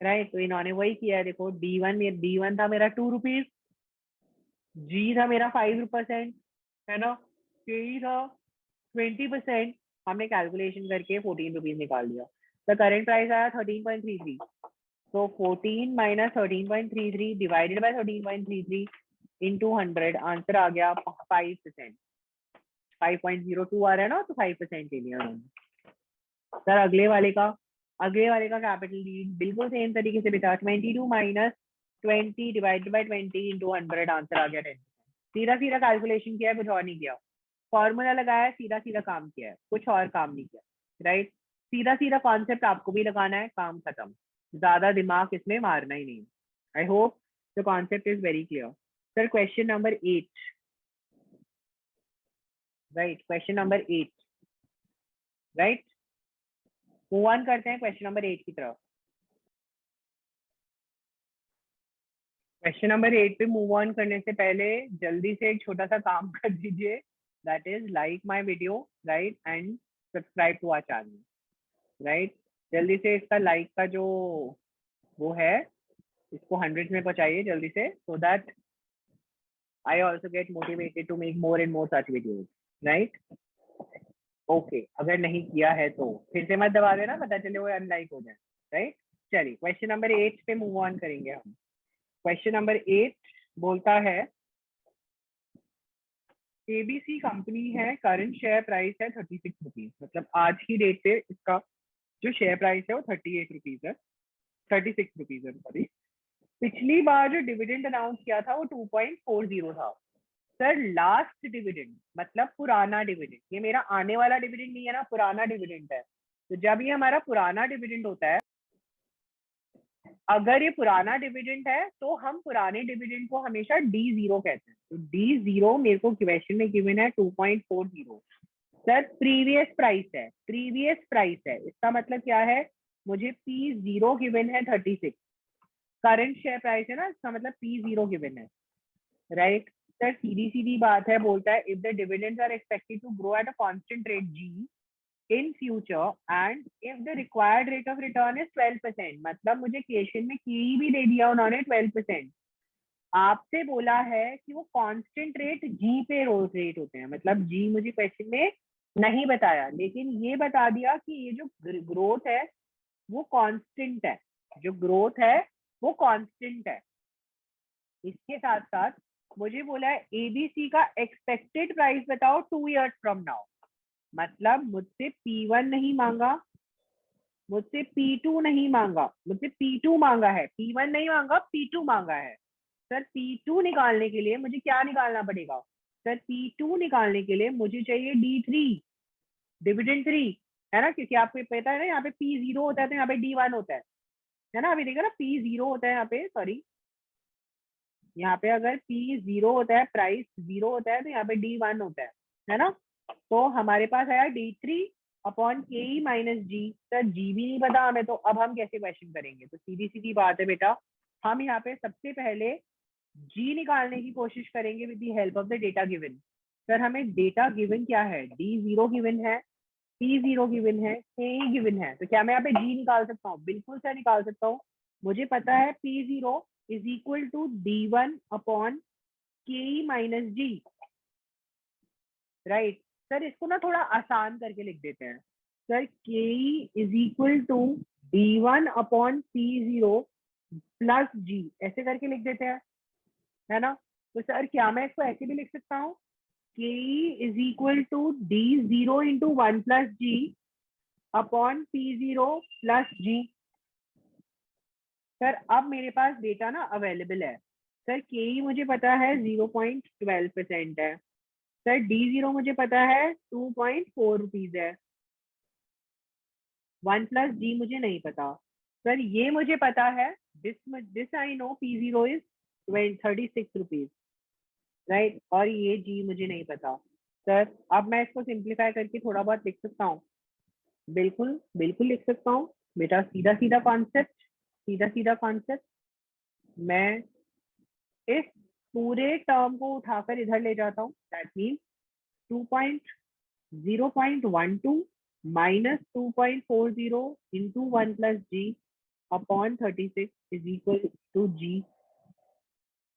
S1: right? तो इन्होंने वही किया है, देखो D1 था मेरा 2 रुपीज, G था मेरा 5%, है ना, K था 20%, हमने कैलकुलेशन करके 14 रुपीज निकाल लिया। तो करेंट प्राइस आया 13.33, तो 14 minus 13.33 divided by 13.33 into 100, answer आ गया 5%, 5.02 आ रहा है ना, तो 5% ले लिया उन्होंने। सर अगले वाले का कैपिटल लीड बिल्कुल सेम तरीके से बेटा, 22 minus 20 divided by 20 into 100, answer आ गया 10%। सीधा सीधा कैलकुलेशन किया है, कुछ और नहीं किया, फॉर्मूला लगाया, सीधा सीधा काम किया है, कुछ और काम नहीं किया, राइट? सीधा सीधा कॉन्सेप्ट आपको भी लगाना है, काम खत्म, ज्यादा दिमाग इसमें मारना ही नहीं। आई hope the concept is very clear. Sir question number 8, right, question number 8, right, move on करते हैं क्वेश्चन नंबर 8 की तरफ। क्वेश्चन नंबर 8 पे मूव ऑन करने से पहले जल्दी से एक छोटा सा काम कर दीजिए, that is like my video, right, and subscribe to our channel, right. जल्दी से इसका लाइक का जो वो है, इसको 100 में पहुंचाइए जल्दी से, so that I also get motivated to make more and more such videos, right. Okay, अगर नहीं किया है तो फिर से मत दबा देना, पता चले वो अनलाइक हो जाए, राइट। चलिए क्वेश्चन नंबर 8 पे मूव ऑन करेंगे हम। क्वेश्चन नंबर 8 बोलता है, एबीसी कंपनी है, करंट शेयर प्राइस है 36 रुपीज, मतलब आज की डेट पे इसका जो शेयर प्राइस है वो 38 रुपीज है, 36 रुपीज है, सॉरी। पिछली बार जो डिविडेंड अनाउंस किया था वो 2.40 था। सर लास्ट डिविडेंड मतलब पुराना डिविडेंड, ये मेरा आने वाला डिविडेंड नहीं है ना, पुराना डिविडेंड है। तो जब ये हमारा पुराना डिविडेंड होता है, अगर ये पुराना डिविडेंड है तो हम पुराने डिविडेंड को हमेशा D0 कहते हैं। तो D0 मेरे को क्वेश्चन में गिवन है 2.40। सर प्रीवियस प्राइस है, इसका मतलब क्या है, मुझे P0 गिवन है 36, करंट शेयर प्राइस है ना, इसका मतलब P0 गिवन है, राइट। सर सीधी सीधी बात है, बोलता है if the dividends are expected to grow at a constant rate G in future and if the required rate of return is 12%, मतलब मुझे क्वेश्चन में की भी दे दिया उन्होंने 12%, आपसे बोला है कि वो कांस्टेंट रेट G पे रोटेट होते हैं, मतलब G मुझे क्वेश्चन में नहीं बताया, लेकिन ये बता दिया कि ये जो ग्रोथ है वो कांस्टेंट है, जो ग्रोथ है वो कांस्टेंट है। इसके साथ साथ मुझे बोला है एबीसी का एक्सपेक्टेड प्राइस बताओ 2 years फ्रॉम नाउ। मतलब मुझसे P1 नहीं मांगा, मुझसे P2 नहीं मांगा, मुझसे P2 मांगा है, P1 नहीं मांगा, P2 मांगा है। सर P2 निकालने के लिए मुझे क्या निकालना पड़ेगा? सर P2 निकालने के लिए मुझे चाहिए D3, डिविडेंड 3, है ना? क्योंकि आपको पता है ना यहाँ पे P0 होता है तो यहाँ पे D1 होता है ना? अभी देखो ना P0 होता है यहाँ पे, सॉरी यहाँ पे अगर P0 होता है, प्राइस 0 होता है, तो यहाँ पे D1 होता है ना? तो हमारे पास आया D3 upon KE minus G। Sir G भी नहीं पता हमें, तो अब हम कैसे क्वेश्चन करेंगे? तो सीधी सीधी बात है बेटा, हम यहाँ पे सबसे पहले G निकालने की कोशिश करेंगे with the help of the data given. Sir हमें डेटा गिवन क्या है? D0 गिवन है, P0 गिवन है, KE गिवन है, तो क्या मैं यहाँ पे G निकाल सकता हूँ? बिल्कुल सर निकाल सकता हूँ। मुझे पता है P0 is equal to D1 upon KE minus G, right? Sir इसको ना थोड़ा आसान करके लिख देते हैं। Sir KE is equal to D1 upon P0 plus G, ऐसे करके लिख देते हैं, है ना? तो सर क्या मैं इसको ऐसे भी लिख सकता हूँ? KE is equal to D0 into 1 plus G upon P0 plus G। Sir अब मेरे पास डेटा ना अवेलेबल है। सर KE मुझे पता है 0.12% है। सर D0 मुझे पता है 2.4 रुपीज है। 1 प्लस G मुझे नहीं पता। सर ये मुझे पता है, this I know P0 is 36 rupees, right? और ये G मुझे नहीं पता। सर अब मैं इसको सिंप्लीफाई करके थोड़ा बहुत लिख सकता हूँ? बिल्कुल बिल्कुल लिख सकता हूँ बेटा, सीधा सीधा कॉन्सेप्ट, सीधा सीधा कॉन्सेप्ट। मैं इस पूरे टर्म को उठाकर इधर ले जाता हूँ, that means 2.0.12 minus 2.40 into 1 plus G upon 36 is equal to G,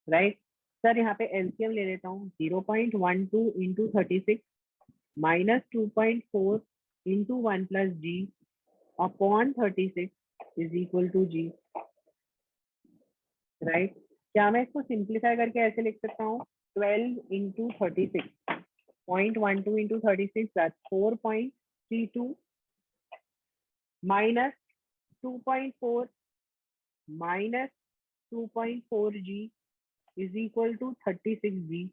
S1: right? सर यहाँ पे एलसीएम ले लेता हूँ, 0.12 into 36 minus 2.4 into 1 plus G upon 36 is equal to G, right? क्या मैं इसको सिंप्लीफाई करके ऐसे लिख सकता हूँ? 12 into 36, 0.12 into 36, that's 4.32 minus 2.4 minus 2.4G is equal to 36G।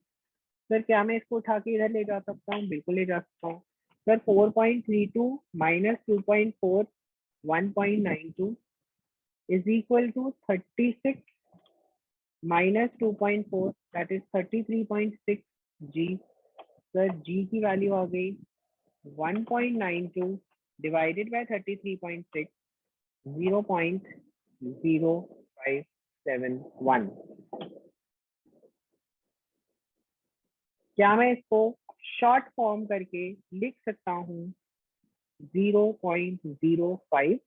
S1: Sir क्या मैं इसको उठा के इधर ले जा सकता हूँ? बिल्कुल ले जा सकता हूँ। Sir 4.32 minus 2.4 1.92 is equal to 36 minus 2.4 that is 33.6 G। Sir G की वैल्यू आ गई 1.92 divided by 33.6, 0.0571। क्या मैं इसको शॉर्ट फॉर्म करके लिख सकता हूँ 0.05?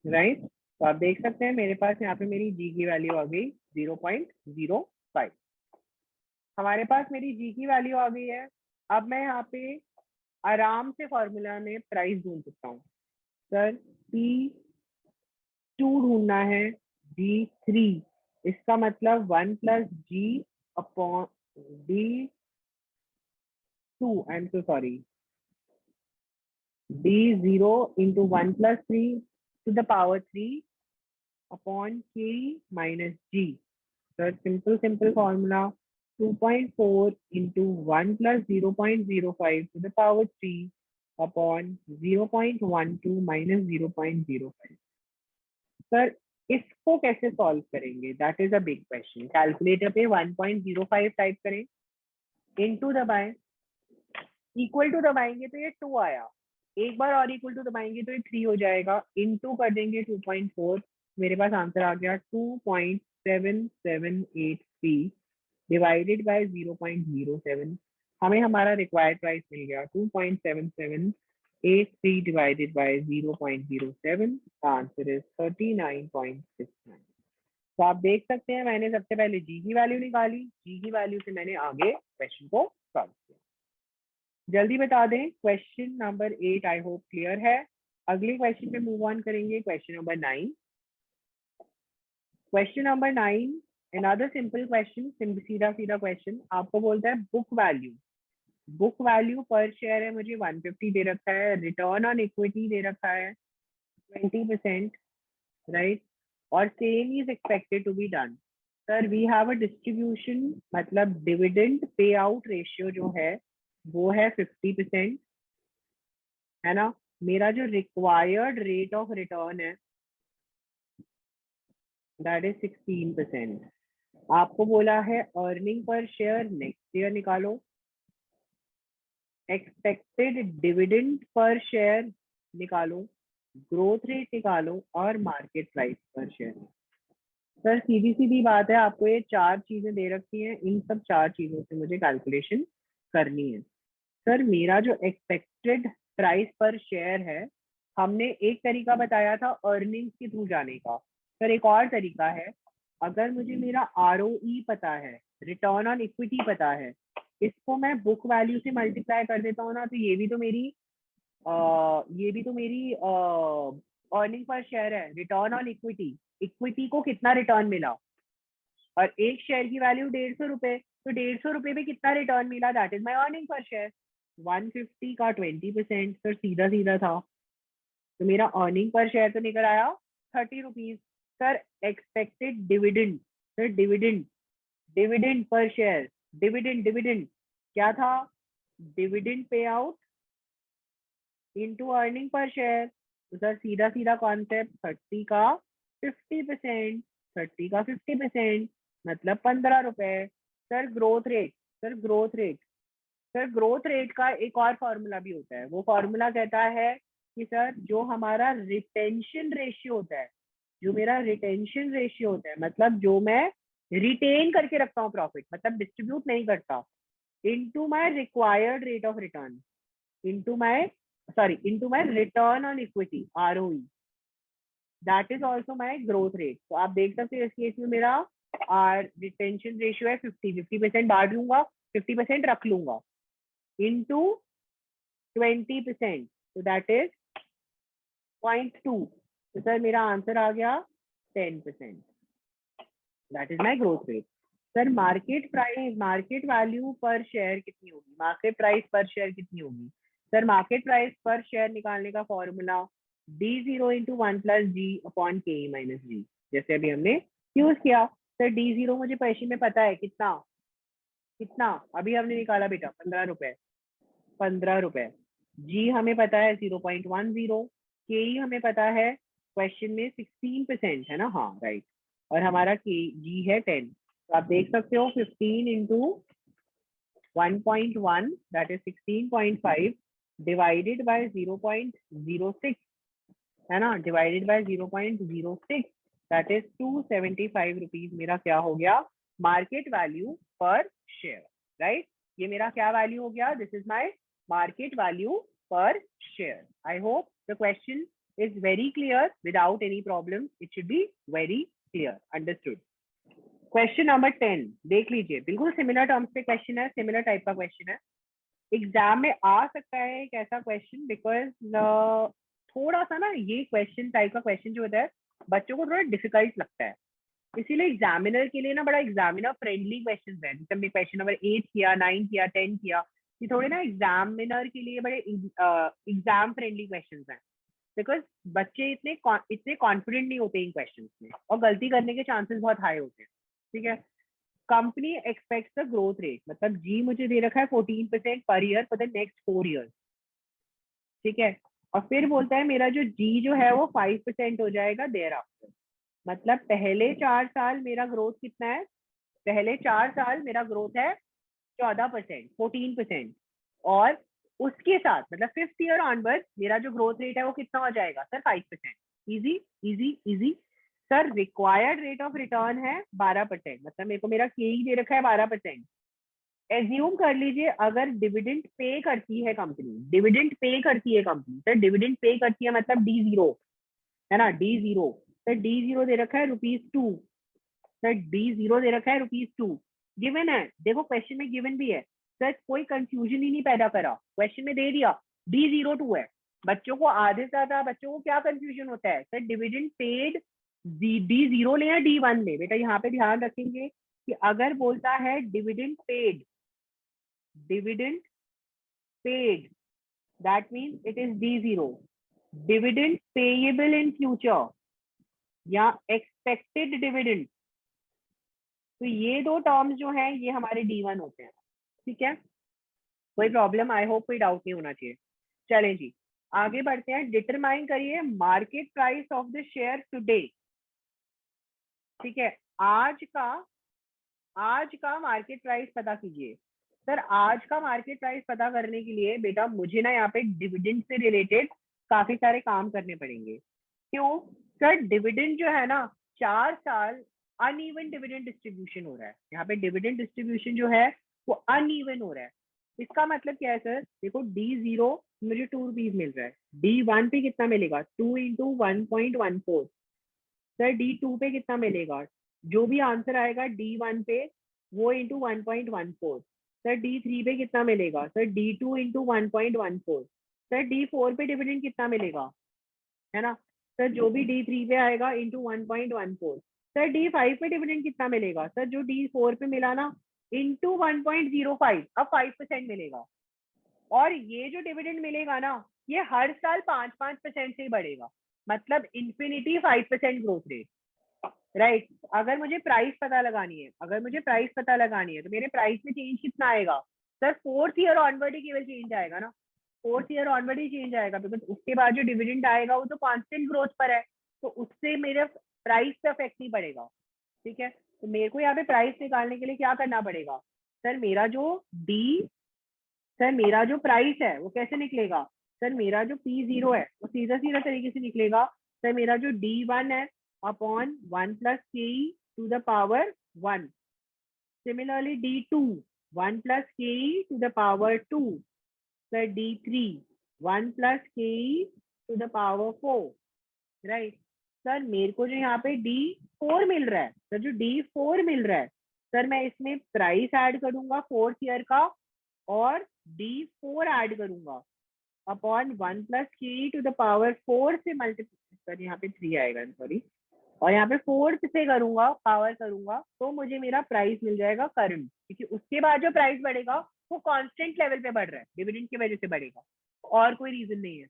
S1: राइट? तो आप देख सकते हैं मेरे पास यहाँ पे मेरी जी की वैल्यू आ गई 0.05। हमारे पास मेरी जी की वैल्यू आ गई है। अब मैं यहाँ पे आराम से फॉर्मूला में प्राइस ढूंढ सकता हूँ। सर P2 ढूंढना है, D3, इसका मतलब 1 plus G upon D2, I am so sorry, D0 into 1 plus 3 to the power 3 upon K minus G। So simple formula, 2.4 into 1 plus 0.05 to the power 3 upon 0.12 minus 0.05। Sir इसको कैसे solve करेंगे? That is a big question. Calculator पे 1.05 type करें, into दबाएं, equal to दबाएंगे तो ये 2 आया, एक बार और इक्वल टू दबाएंगे तो ये 3 हो जाएगा, इनटू कर देंगे 2.4, मेरे पास आंसर आ गया 2.778 पी डिवाइडेड बाय 0.07, हमें हमारा रिक्वायर्ड प्राइस मिल गया 2.7783 डिवाइडेड बाय 0.07, का आंसर इज 39.69। तो आप देख सकते हैं मैंने सबसे पहले जी की वैल्यू निकाली, जी की वैल्यू से मैंने आगे क्वेश्चन को सॉल्व किया। जल्दी बता दें, question number 8 I hope clear है। अगले क्वेश्चन पे मूव ऑन करेंगे, question number 9। Question number 9, another simple question, सीधा सीधा क्वेश्चन आपको बोलता है book value. Book value per share है मुझे 150 दे रखा है, रिटर्न ऑन इक्विटी दे रखा है 20%, राइट, और same is expected to be done. Sir we have a distribution, मतलब डिविडेंड पे आउट रेशियो जो है वो है 50%, है ना। मेरा जो रिक्वायर्ड रेट ऑफ रिटर्न है दैट इज 16%। आपको बोला है अर्निंग पर शेयर नेक्स्ट ईयर निकालो, एक्सपेक्टेड डिविडेंड पर शेयर निकालो, ग्रोथ रेट निकालो, और market price per share. Sir सीधी सीधी बात है, आपको ये 4 चीजें दे रखी हैं, इन सब 4 चीजों से मुझे कैलकुलेशन करनी है। सर मेरा जो एक्सपेक्टेड प्राइस पर शेयर है, हमने एक तरीका बताया था अर्निंग्स के थ्रू जाने का। सर एक और तरीका है, अगर मुझे मेरा ROE पता है, रिटर्न ऑन इक्विटी पता है, इसको मैं बुक वैल्यू से मल्टीप्लाई कर देता हूँ ना, तो ये भी तो मेरी अर्निंग पर शेयर है, रिटर्न ऑन इक्विटी। इक्विटी को कितना रिटर्न मिला, और एक शेयर की वैल्यू 150 रुपए, तो 150 रुपए पे कितना रिटर्न मिला, that is my earning per share. 150 का 20%, सर सीधा सीधा था। तो मेरा अर्निंग पर शेयर तो निकल आया 30 rupees. Sir expected dividend, sir dividend, dividend per share, dividend dividend क्या था, dividend pay out into earning per share. तो सर सीधा सीधा कॉन्सेप्ट, 30 का 50%, 30 का 50% मतलब 15 रुपए। Sir growth rate, sir growth rate, sir growth rate का एक और फॉर्मूला भी होता है। वो फॉर्मूला कहता है कि सर जो हमारा रिटेंशन रेशियो होता है, जो मेरा रिटेंशन रेशियो होता है, मतलब जो मैं रिटेन करके रखता हूँ प्रॉफिट, मतलब डिस्ट्रीब्यूट नहीं करता, into my required rate of return, into my into my return on equity, ROE, that is also my growth rate। तो आप देख सकते हो इस केस में मेरा रिटेंशन रेशियो है 50% बांट लूंगा, 50% रख लूंगा, into 20%, तो दैट इज 0.2। तो सर मेरा आंसर आ गया 10%, that is my growth rate. Sir market price, market value per share कितनी होगी, मार्केट प्राइस पर शेयर कितनी होगी। Sir market price per share निकालने का फॉर्मूला D0 इंटू 1 प्लस जी अपॉन के माइनस जी, जैसे अभी हमने यूज किया। सर D0 मुझे पैसे में पता है कितना, कितना अभी हमने निकाला बेटा, 15 रुपए, 15 रुपए। जी हमें पता है 0.10, के हमें पता है क्वेश्चन में 16% है ना, हाँ राइट, और हमारा के जी है 10। तो आप देख सकते हो 15 into 1.1 that is 16.5 divided by 0.06, है ना, divided by 0.06 that is 275 rupees. मेरा क्या हो गया, market value per share, right. ये मेरा क्या वैल्यू हो गया, this is my market value per share. I hope the question is very clear without any problem, it should be very clear, understood. Question number 10 देख लीजिए, बिल्कुल similar terms पे question है, सिमिलर टाइप का question है, exam में आ सकता है एक ऐसा क्वेश्चन, बिकॉज थोड़ा सा ना ये क्वेश्चन टाइप का क्वेश्चन जो होता है बच्चों को थोड़ा डिफिकल्ट लगता है, इसीलिए एग्जामिनर के लिए ना बड़ा एग्जामिनर फ्रेंडली क्वेश्चन है। जैसे हमने क्वेश्चन नंबर 8 किया, 9 किया, 10 किया, ये थोड़े ना एग्जामिनर के लिए बड़े एग्जाम फ्रेंडली क्वेश्चन हैं, बिकॉज बच्चे इतने कॉन्फिडेंट नहीं होते इन क्वेश्चन में, और गलती करने के चांसेस बहुत हाई होते हैं, ठीक है। Company aspects the growth rate, मतलब जी मुझे दे रखा है 14% per year for the next 4 years, ठीक है। और फिर बोलता है मेरा जो जी जो है वो 5% हो जाएगा देयर आफ्टर, मतलब पहले 4 साल मेरा ग्रोथ कितना है, पहले 4 साल मेरा ग्रोथ है 14%, 14%, और उसके साथ मतलब 5th ईयर ऑनवर्ड मेरा जो ग्रोथ रेट है वो कितना हो जाएगा sir, 5%। Easy easy easy. Sir required rate of return है 12%, मतलब मेरे को मेरा के दे रखा है 12%। एज्यूम कर लीजिए अगर डिविडेंड पे करती है कंपनी, डिविडेंड पे करती है कंपनी, सर डिविडेंड पे करती है मतलब D0, है ना, D0। सर D0 दे रखा है ₹2। सर D0 दे रखा है ₹2। गिवन है, देखो क्वेश्चन में गिवन भी है। सर कोई कंफ्यूजन ही नहीं पैदा करा, क्वेश्चन में दे दिया D02 है। बच्चों को आधे से ज्यादा बच्चों को क्या कंफ्यूजन होता है, सर डिविडेंड पेड D0 ले या D1 ले। बेटा यहाँ पे ध्यान रखेंगे कि अगर बोलता है dividend paid, dividend paid, that means it is D0। Dividend payable in future या एक्सपेक्टेड डिविडेंड, तो ये दो टर्म्स जो हैं ये हमारे D1 होते हैं। ठीक है, कोई प्रॉब्लम, आई होप कोई डाउट नहीं होना चाहिए। चलें जी, आगे बढ़ते हैं। डिटरमाइन करिए market price of the share today. ठीक है, आज का मार्केट प्राइस पता कीजिए। सर आज का मार्केट प्राइस पता करने के लिए बेटा मुझे ना यहाँ पे डिविडेंड से रिलेटेड काफी सारे काम करने पड़ेंगे। क्यों? सर डिविडेंड जो है ना, 4 साल अनइवन डिविडेंड डिस्ट्रीब्यूशन हो रहा है। यहाँ पे डिविडेंड डिस्ट्रीब्यूशन जो है वो अनइवन हो रहा है। इसका मतलब क्या है सर, देखो D0 मुझे ₹2 मिल रहा है, D1 पे कितना मिलेगा, 2 इंटू 1.14। सर D2 पे कितना मिलेगा, जो भी आंसर आएगा D1 पे वो इंटू 1.14। सर D3 पे कितना मिलेगा, sir D2 into 1.14। Sir D4 पे डिविडेंड कितना मिलेगा, है ना, सर जो भी D3 पे आएगा इंटू 1.14। सर D5 पे डिविडेंड कितना मिलेगा, सर जो D4 पे मिला ना इंटू 1.05, अब 5% मिलेगा। और ये जो डिविडेंड मिलेगा ना ये हर साल 5-5% से ही बढ़ेगा, मतलब इन्फिनिटी 5% ग्रोथ रेट। राइट, अगर मुझे प्राइस पता लगानी है, अगर मुझे प्राइस पता लगानी है तो मेरे प्राइस में चेंज कितना आएगा, सर फोर्थ ईयर ऑनवर्ड ही केवल चेंज आएगा ना, फोर्थ ईयर ऑनवर्ड ही चेंज आएगा, बिकॉज उसके बाद जो डिविडेंड आएगा वो तो कांस्टेंट ग्रोथ पर है, तो उससे मेरे प्राइस पे इफेक्ट नहीं पड़ेगा। ठीक है, तो मेरे को यहाँ पे प्राइस निकालने के लिए क्या करना पड़ेगा, सर मेरा जो डी, सर मेरा जो प्राइस है वो कैसे निकलेगा, सर मेरा जो P0 है वो सीधा सीधा तरीके से निकलेगा। सर मेरा जो D1 है upon 1 plus K to the power 1। Similarly D2 1 plus K to the power 2। Sir D3 1 plus K to the power 4। Right, sir मेरे को जो यहाँ पे D4 मिल रहा है, सर जो D4 मिल रहा है, सर मैं इसमें प्राइस ऐड करूंगा फोर्थ ईयर का और D4 ऐड करूंगा upon 1 plus K to the power 4 से मल्टीप्लाई, सर यहाँ पे 3 आएगा सॉरी, और यहाँ पे 4 से करूंगा पावर करूंगा तो मुझे मेरा प्राइस मिल जाएगा करंट, क्योंकि उसके बाद जो प्राइस बढ़ेगा वो कांस्टेंट लेवल पे बढ़ रहा है, डिविडेंड की वजह से बढ़ेगा, और कोई रीजन नहीं है।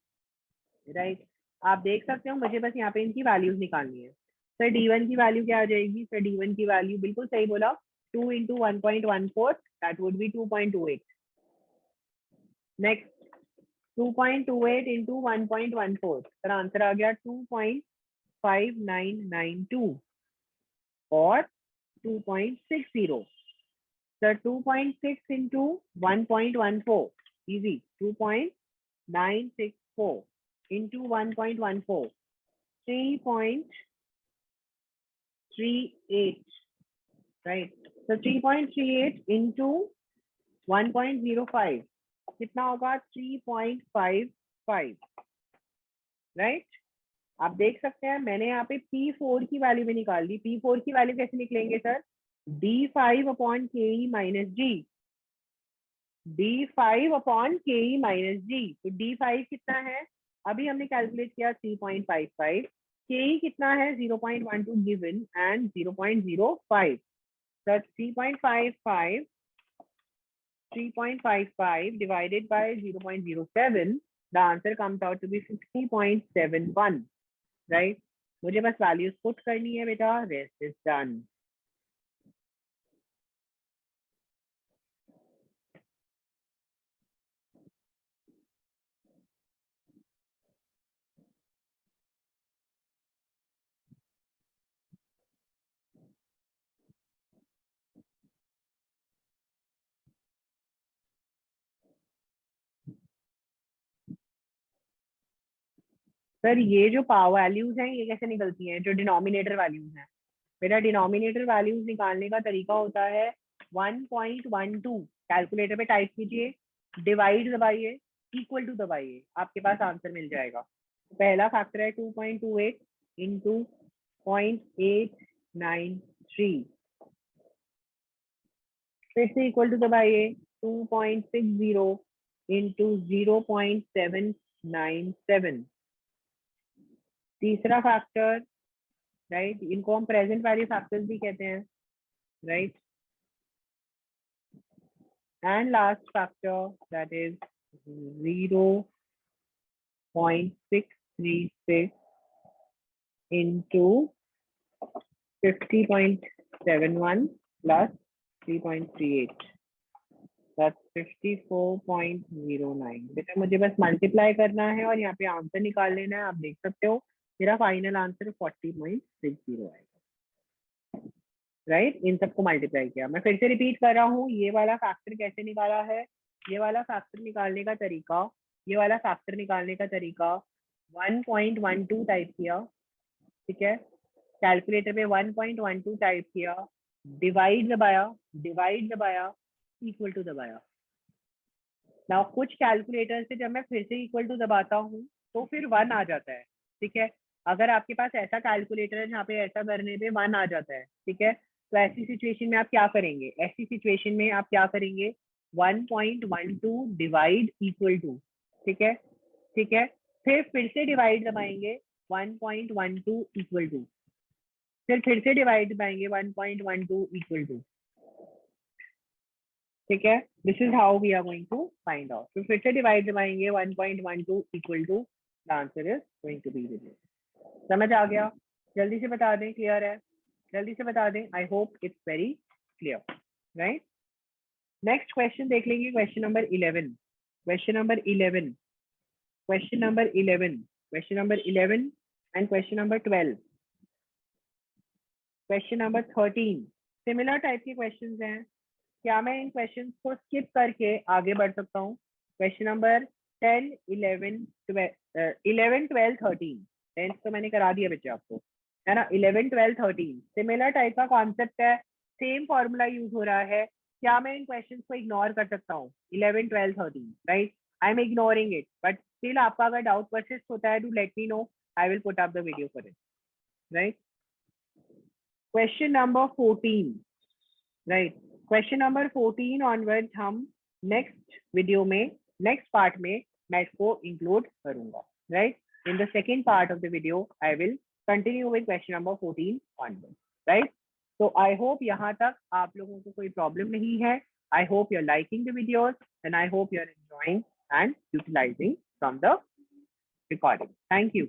S1: राइट, आप देख सकते हो, मुझे बस यहाँ पे इनकी वैल्यूज निकालनी है। सर D1 की वैल्यू क्या आ जाएगी, सर D1 की वैल्यू बिल्कुल सही बोला, 2 into 1.14, that would be 2.28। Next 2.28 into 1.14, sir answer आ गया 2.5992 और 2.60। Sir 2.6 into 1.14, easy, 2.964 into 1.14, 3.38। Right, so 3.38 into 1.05 कितना होगा, 3.55। राइट, आप देख सकते हैं मैंने यहाँ पे P4 की वैल्यू भी निकाल दी। P4 की वैल्यू कैसे निकलेंगे सर, D5 अपॉन के माइनस जी, D5 अपॉन के माइनस जी। तो D5 कितना है, अभी हमने कैलकुलेट किया 3.55, के कितना है 0.12 given and 0.05। So 3.55 divided by 0.07, the answer comes out to be 60.71, right? मुझे बस वैल्यूज पुट करनी है बेटा, रेस्ट इज डन। सर ये जो पावर वैल्यूज हैं ये कैसे निकलती हैं, जो डिनोमिनेटर वैल्यूज हैं? मेरा डिनोमिनेटर वैल्यूज निकालने का तरीका होता है 1.12, कैलकुलेटर पे टाइप कीजिए, डिवाइड दबाइए, इक्वल टू दबाइए, आपके पास आंसर मिल जाएगा। पहला फैक्टर है 2.28 इंटू 0.893, फिर से इक्वल टू दबाइए 2.60 इंटू 0.797। तीसरा फैक्टर, राइट, इनको हम प्रेजेंट वैल्यू फैक्टर्स भी कहते हैं, right. And last factor, that is 0.636 into 50.71 plus 3.38, that's 54.09। बेटा मुझे बस मल्टीप्लाई करना है और यहाँ पे आंसर निकाल लेना है। आप देख सकते हो मेरा फाइनल आंसर 40.60 आएगा, राइट। इन सबको मल्टीप्लाई किया। मैं फिर से रिपीट कर रहा हूँ, ये वाला फैक्टर कैसे निकाला है, ये वाला फैक्टर निकालने का तरीका, ये वाला फैक्टर निकालने का तरीका 1.12 टाइप किया, ठीक है, कैलकुलेटर पे 1.12 टाइप किया, डिवाइड दबाया, इक्वल टू दबाया। ना कुछ कैलकुलेटर से जब मैं फिर से इक्वल टू दबाता हूँ तो फिर 1 आ जाता है, ठीक है। अगर आपके पास ऐसा कैलकुलेटर है जहाँ पे ऐसा करने पे 1 आ जाता है, ठीक है, तो ऐसी सिचुएशन में आप क्या करेंगे, ऐसी सिचुएशन में आप क्या करेंगे, 1.12 डिवाइड इक्वल टू, ठीक है, ठीक है, फिर से डिवाइड दबाएंगे 1.12 इक्वल टू, फिर से डिवाइड दबाएंगे 1.12 इक्वल टू, ठीक है। This is how we are going to find out. तो फिर से डिवाइड दबाएंगे 1.12 equal to, the answer is going to be this. समझ आ गया? जल्दी से बता दें, क्लियर है? जल्दी से बता दें। I hope it's very clear, right. Next question देख लेंगे, question number 11, question number 11, question number 11, question number 11 and question number 12, question number 13। Similar type के क्वेश्चंस हैं। क्या मैं इन क्वेश्चंस को स्किप करके आगे बढ़ सकता हूँ? क्वेश्चन नंबर 10, 11, 12, 13, 10 तो मैंने करा दिया बच्चे आपको, है ना। 11, 12, 13 सिमिलर टाइप का कॉन्सेप्ट है, सेम फॉर्मूला यूज हो रहा है। क्या मैं इन क्वेश्चंस को इग्नोर कर सकता हूँ? 11, 12, 13, right, I am ignoring it, but still आपका अगर डाउट परसिस्ट होता है, do let me know, I will put up the video for it, right. Question number 14, right, question number 14 onward हम नेक्स्ट वीडियो में, next part में मैं इसको include करूंगा, right. In the second part of the video I will continue with question number 14 onward, right. तो I hope यहाँ तक आप लोगों को कोई प्रॉब्लम नहीं है। I hope you are liking the videos and I hope you are enjoying and utilising from the recording. Thank you.